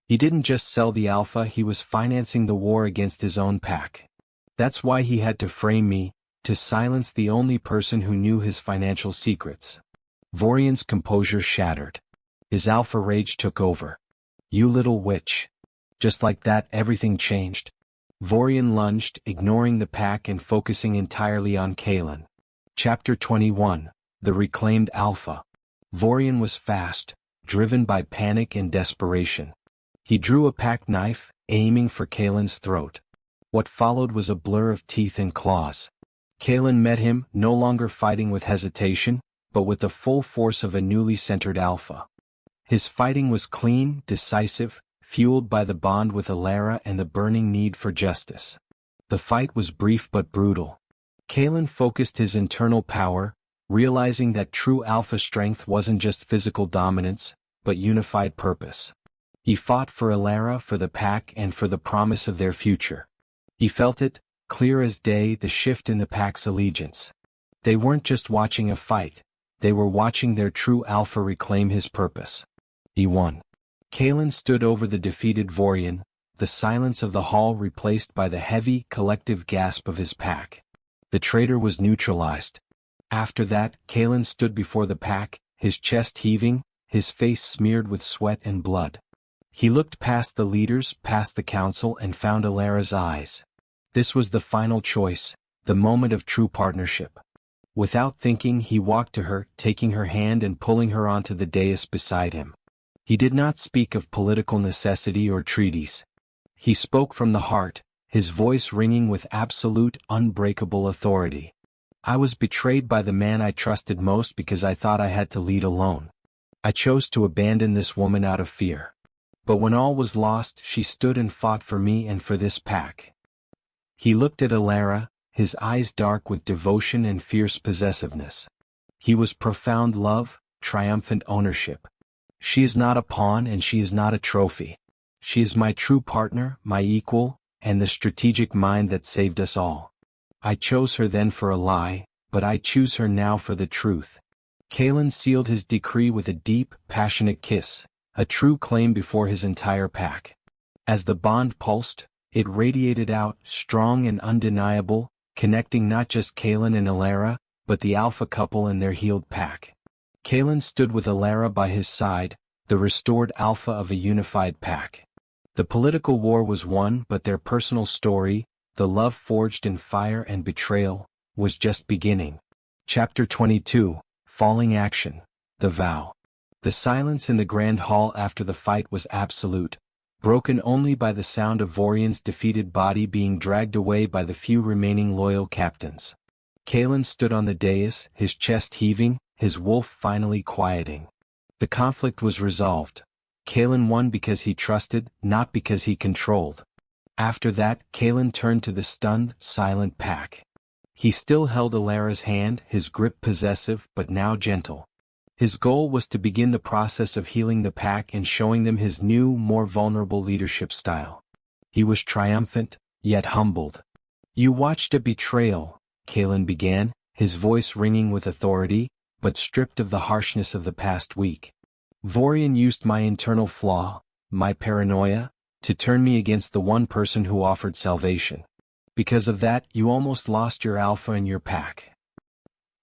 He didn't just sell the Alpha, he was financing the war against his own pack. That's why he had to frame me, to silence the only person who knew his financial secrets. Vorian's composure shattered. His Alpha rage took over. "You little witch." Just like that, everything changed. Vorian lunged, ignoring the pack and focusing entirely on Kaelen. Chapter 21, The Reclaimed Alpha. Vorian was fast, driven by panic and desperation. He drew a pack knife, aiming for Kaelen's throat. What followed was a blur of teeth and claws. Kaelen met him, no longer fighting with hesitation, but with the full force of a newly centered alpha. His fighting was clean, decisive, fueled by the bond with Elara and the burning need for justice. The fight was brief but brutal. Kaelen focused his internal power, realizing that true alpha strength wasn't just physical dominance, but unified purpose. He fought for Elara, for the pack, and for the promise of their future. He felt it, clear as day, the shift in the pack's allegiance. They weren't just watching a fight, they were watching their true alpha reclaim his purpose. He won. Kaelen stood over the defeated Vorian, the silence of the hall replaced by the heavy, collective gasp of his pack. The traitor was neutralized. After that, Kaelen stood before the pack, his chest heaving, his face smeared with sweat and blood. He looked past the leaders, past the council, and found Elara's eyes. This was the final choice, the moment of true partnership. Without thinking, he walked to her, taking her hand and pulling her onto the dais beside him. He did not speak of political necessity or treaties. He spoke from the heart, his voice ringing with absolute, unbreakable authority. "I was betrayed by the man I trusted most because I thought I had to lead alone. I chose to abandon this woman out of fear. But when all was lost, she stood and fought for me and for this pack." He looked at Elara, his eyes dark with devotion and fierce possessiveness. He was profound love, triumphant ownership. "She is not a pawn and she is not a trophy. She is my true partner, my equal, and the strategic mind that saved us all. I chose her then for a lie, but I choose her now for the truth." Kaelen sealed his decree with a deep, passionate kiss, a true claim before his entire pack. As the bond pulsed, it radiated out, strong and undeniable, connecting not just Kaelen and Elara, but the alpha couple and their healed pack. Kaelen stood with Elara by his side, the restored alpha of a unified pack. The political war was won, but their personal story, the love forged in fire and betrayal, was just beginning. Chapter 22, Falling Action, The Vow. The silence in the grand hall after the fight was absolute, broken only by the sound of Vorian's defeated body being dragged away by the few remaining loyal captains. Kaelen stood on the dais, his chest heaving, his wolf finally quieting. The conflict was resolved. Kaelen won because he trusted, not because he controlled. After that, Kaelen turned to the stunned, silent pack. He still held Elara's hand, his grip possessive but now gentle. His goal was to begin the process of healing the pack and showing them his new, more vulnerable leadership style. He was triumphant, yet humbled. "You watched a betrayal," Kaelen began, his voice ringing with authority, but stripped of the harshness of the past week. "Vorian used my internal flaw, my paranoia, to turn me against the one person who offered salvation. Because of that, you almost lost your alpha and your pack."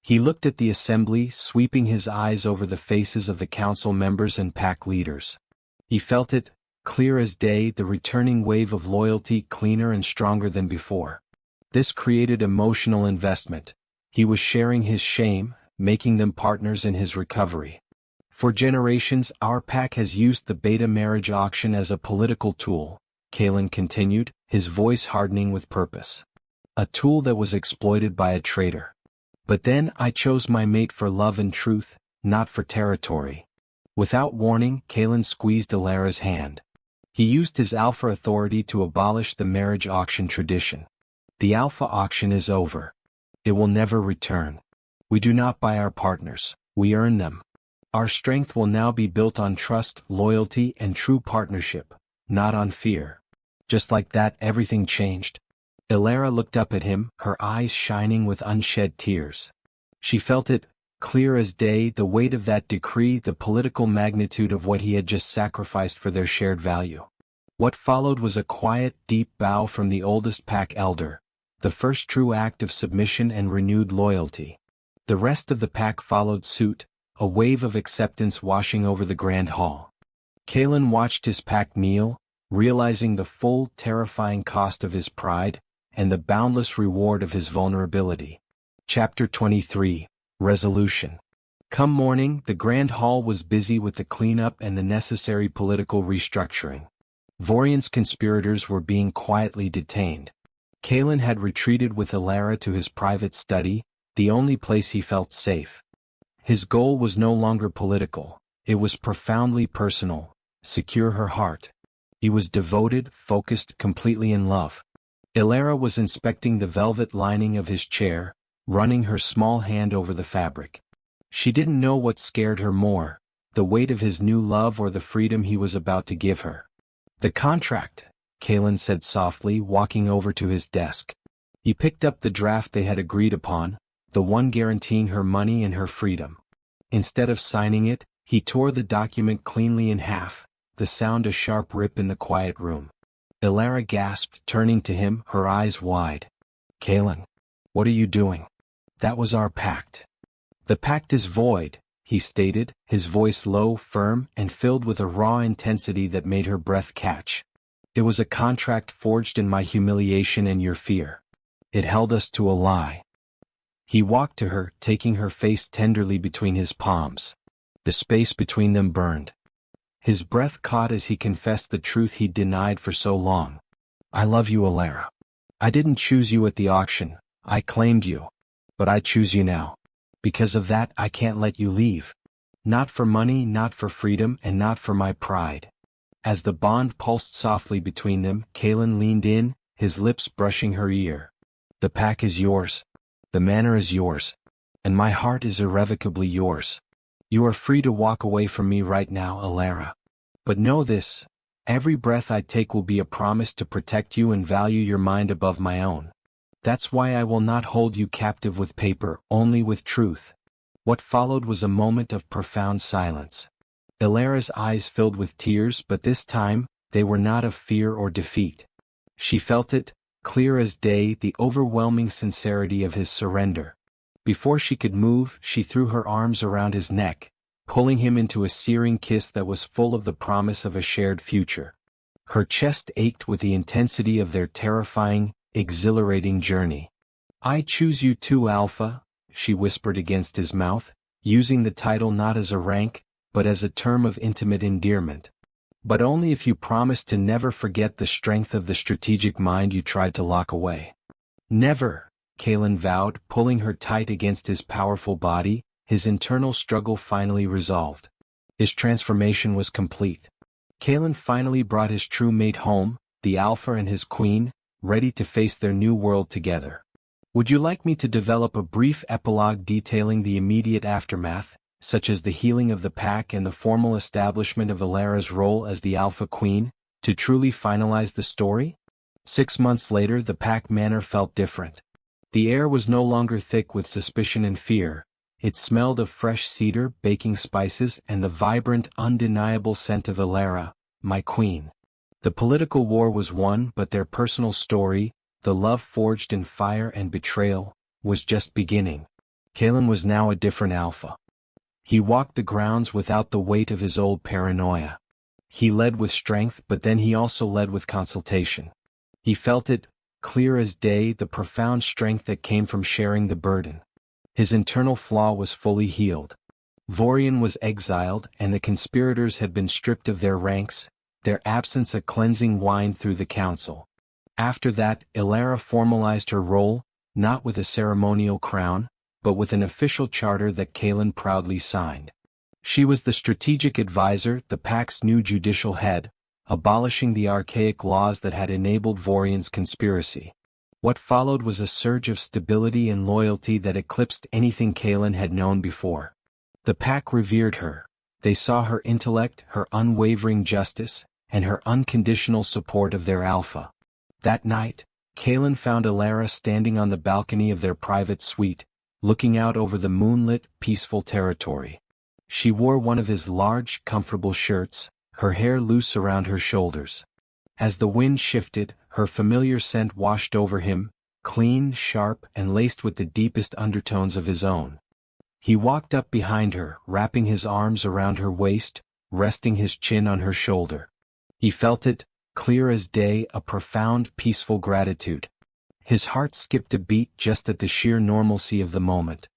He looked at the assembly, sweeping his eyes over the faces of the council members and pack leaders. He felt it, clear as day, the returning wave of loyalty, cleaner and stronger than before. This created emotional investment. He was sharing his shame, making them partners in his recovery. "For generations, our pack has used the beta marriage auction as a political tool," Kaelen continued, his voice hardening with purpose. "A tool that was exploited by a traitor. But then I chose my mate for love and truth, not for territory." Without warning, Kaelen squeezed Elara's hand. He used his alpha authority to abolish the marriage auction tradition. "The alpha auction is over. It will never return. We do not buy our partners, we earn them. Our strength will now be built on trust, loyalty, and true partnership, not on fear." Just like that, everything changed. Elara looked up at him, her eyes shining with unshed tears. She felt it, clear as day, the weight of that decree, the political magnitude of what he had just sacrificed for their shared value. What followed was a quiet, deep bow from the oldest pack elder, the first true act of submission and renewed loyalty. The rest of the pack followed suit, a wave of acceptance washing over the grand hall. Kaelen watched his pack kneel, realizing the full, terrifying cost of his pride, and the boundless reward of his vulnerability. Chapter 23, Resolution. Come morning, the Grand Hall was busy with the cleanup and the necessary political restructuring. Vorian's conspirators were being quietly detained. Kaelen had retreated with Elara to his private study, the only place he felt safe. His goal was no longer political, it was profoundly personal: secure her heart. He was devoted, focused, completely in love. Elara was inspecting the velvet lining of his chair, running her small hand over the fabric. She didn't know what scared her more, the weight of his new love or the freedom he was about to give her. "The contract," Kaelen said softly, walking over to his desk. He picked up the draft they had agreed upon, the one guaranteeing her money and her freedom. Instead of signing it, he tore the document cleanly in half, the sound a sharp rip in the quiet room. Elara gasped, turning to him, her eyes wide. "Kaelen, what are you doing? That was our pact." "The pact is void," he stated, his voice low, firm, and filled with a raw intensity that made her breath catch. "It was a contract forged in my humiliation and your fear. It held us to a lie." He walked to her, taking her face tenderly between his palms. The space between them burned. His breath caught as he confessed the truth he'd denied for so long. "I love you, Elara. I didn't choose you at the auction, I claimed you. But I choose you now. Because of that, I can't let you leave. Not for money, not for freedom, and not for my pride." As the bond pulsed softly between them, Kaelen leaned in, his lips brushing her ear. "The pack is yours. The manor is yours. And my heart is irrevocably yours. You are free to walk away from me right now, Elara. But know this, every breath I take will be a promise to protect you and value your mind above my own. That's why I will not hold you captive with paper, only with truth." What followed was a moment of profound silence. Elara's eyes filled with tears, but this time, they were not of fear or defeat. She felt it, clear as day, the overwhelming sincerity of his surrender. Before she could move, she threw her arms around his neck, pulling him into a searing kiss that was full of the promise of a shared future. Her chest ached with the intensity of their terrifying, exhilarating journey. "I choose you too, Alpha," she whispered against his mouth, using the title not as a rank, but as a term of intimate endearment. "But only if you promise to never forget the strength of the strategic mind you tried to lock away." "Never," Kaelen vowed, pulling her tight against his powerful body, his internal struggle finally resolved. His transformation was complete. Kaelen finally brought his true mate home, the Alpha and his queen, ready to face their new world together. Would you like me to develop a brief epilogue detailing the immediate aftermath, such as the healing of the pack and the formal establishment of Elara's role as the Alpha Queen, to truly finalize the story? 6 months later, the pack manor felt different. The air was no longer thick with suspicion and fear. It smelled of fresh cedar, baking spices, and the vibrant, undeniable scent of Elara, my queen. The political war was won, but their personal story, the love forged in fire and betrayal, was just beginning. Kaelen was now a different Alpha. He walked the grounds without the weight of his old paranoia. He led with strength, but then he also led with consultation. He felt it, clear as day, the profound strength that came from sharing the burden. His internal flaw was fully healed. Vorian was exiled, and the conspirators had been stripped of their ranks, their absence a cleansing wine through the council. After that, Elara formalized her role, not with a ceremonial crown, but with an official charter that Kaelen proudly signed. She was the strategic advisor, the pack's new judicial head, abolishing the archaic laws that had enabled Vorian's conspiracy. What followed was a surge of stability and loyalty that eclipsed anything Kaelen had known before. The pack revered her. They saw her intellect, her unwavering justice, and her unconditional support of their Alpha. That night, Kaelen found Elara standing on the balcony of their private suite, looking out over the moonlit, peaceful territory. She wore one of his large, comfortable shirts, her hair loose around her shoulders. As the wind shifted, her familiar scent washed over him, clean, sharp, and laced with the deepest undertones of his own. He walked up behind her, wrapping his arms around her waist, resting his chin on her shoulder. He felt it, clear as day, a profound, peaceful gratitude. His heart skipped a beat just at the sheer normalcy of the moment.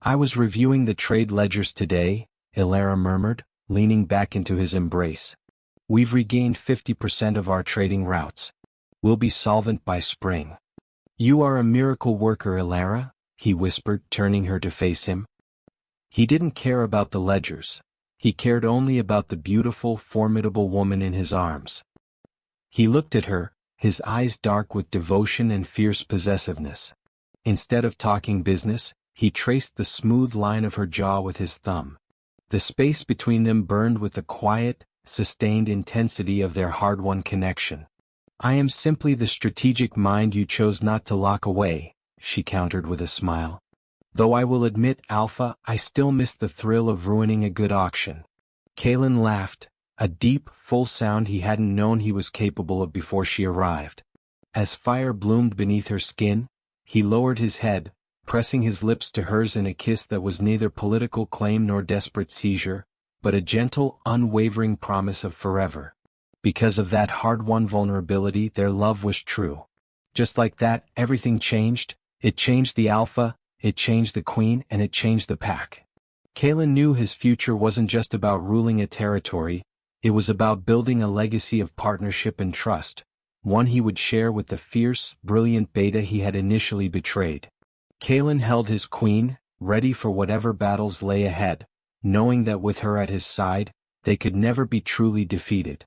"I was reviewing the trade ledgers today," Elara murmured, leaning back into his embrace. "We've regained 50% of our trading routes. We'll be solvent by spring." "You are a miracle worker, Elara," he whispered, turning her to face him. He didn't care about the ledgers. He cared only about the beautiful, formidable woman in his arms. He looked at her, his eyes dark with devotion and fierce possessiveness. Instead of talking business, he traced the smooth line of her jaw with his thumb. The space between them burned with the quiet, sustained intensity of their hard-won connection. "I am simply the strategic mind you chose not to lock away," she countered with a smile. "Though I will admit, Alpha, I still miss the thrill of ruining a good auction." Kaelen laughed, a deep, full sound he hadn't known he was capable of before she arrived. As fire bloomed beneath her skin, he lowered his head, pressing his lips to hers in a kiss that was neither political claim nor desperate seizure, but a gentle, unwavering promise of forever. Because of that hard-won vulnerability, their love was true. Just like that, everything changed. It changed the Alpha, it changed the Queen, and it changed the pack. Kaelen knew his future wasn't just about ruling a territory, it was about building a legacy of partnership and trust, one he would share with the fierce, brilliant Beta he had initially betrayed. Kaelen held his Queen, ready for whatever battles lay ahead, knowing that with her at his side, they could never be truly defeated.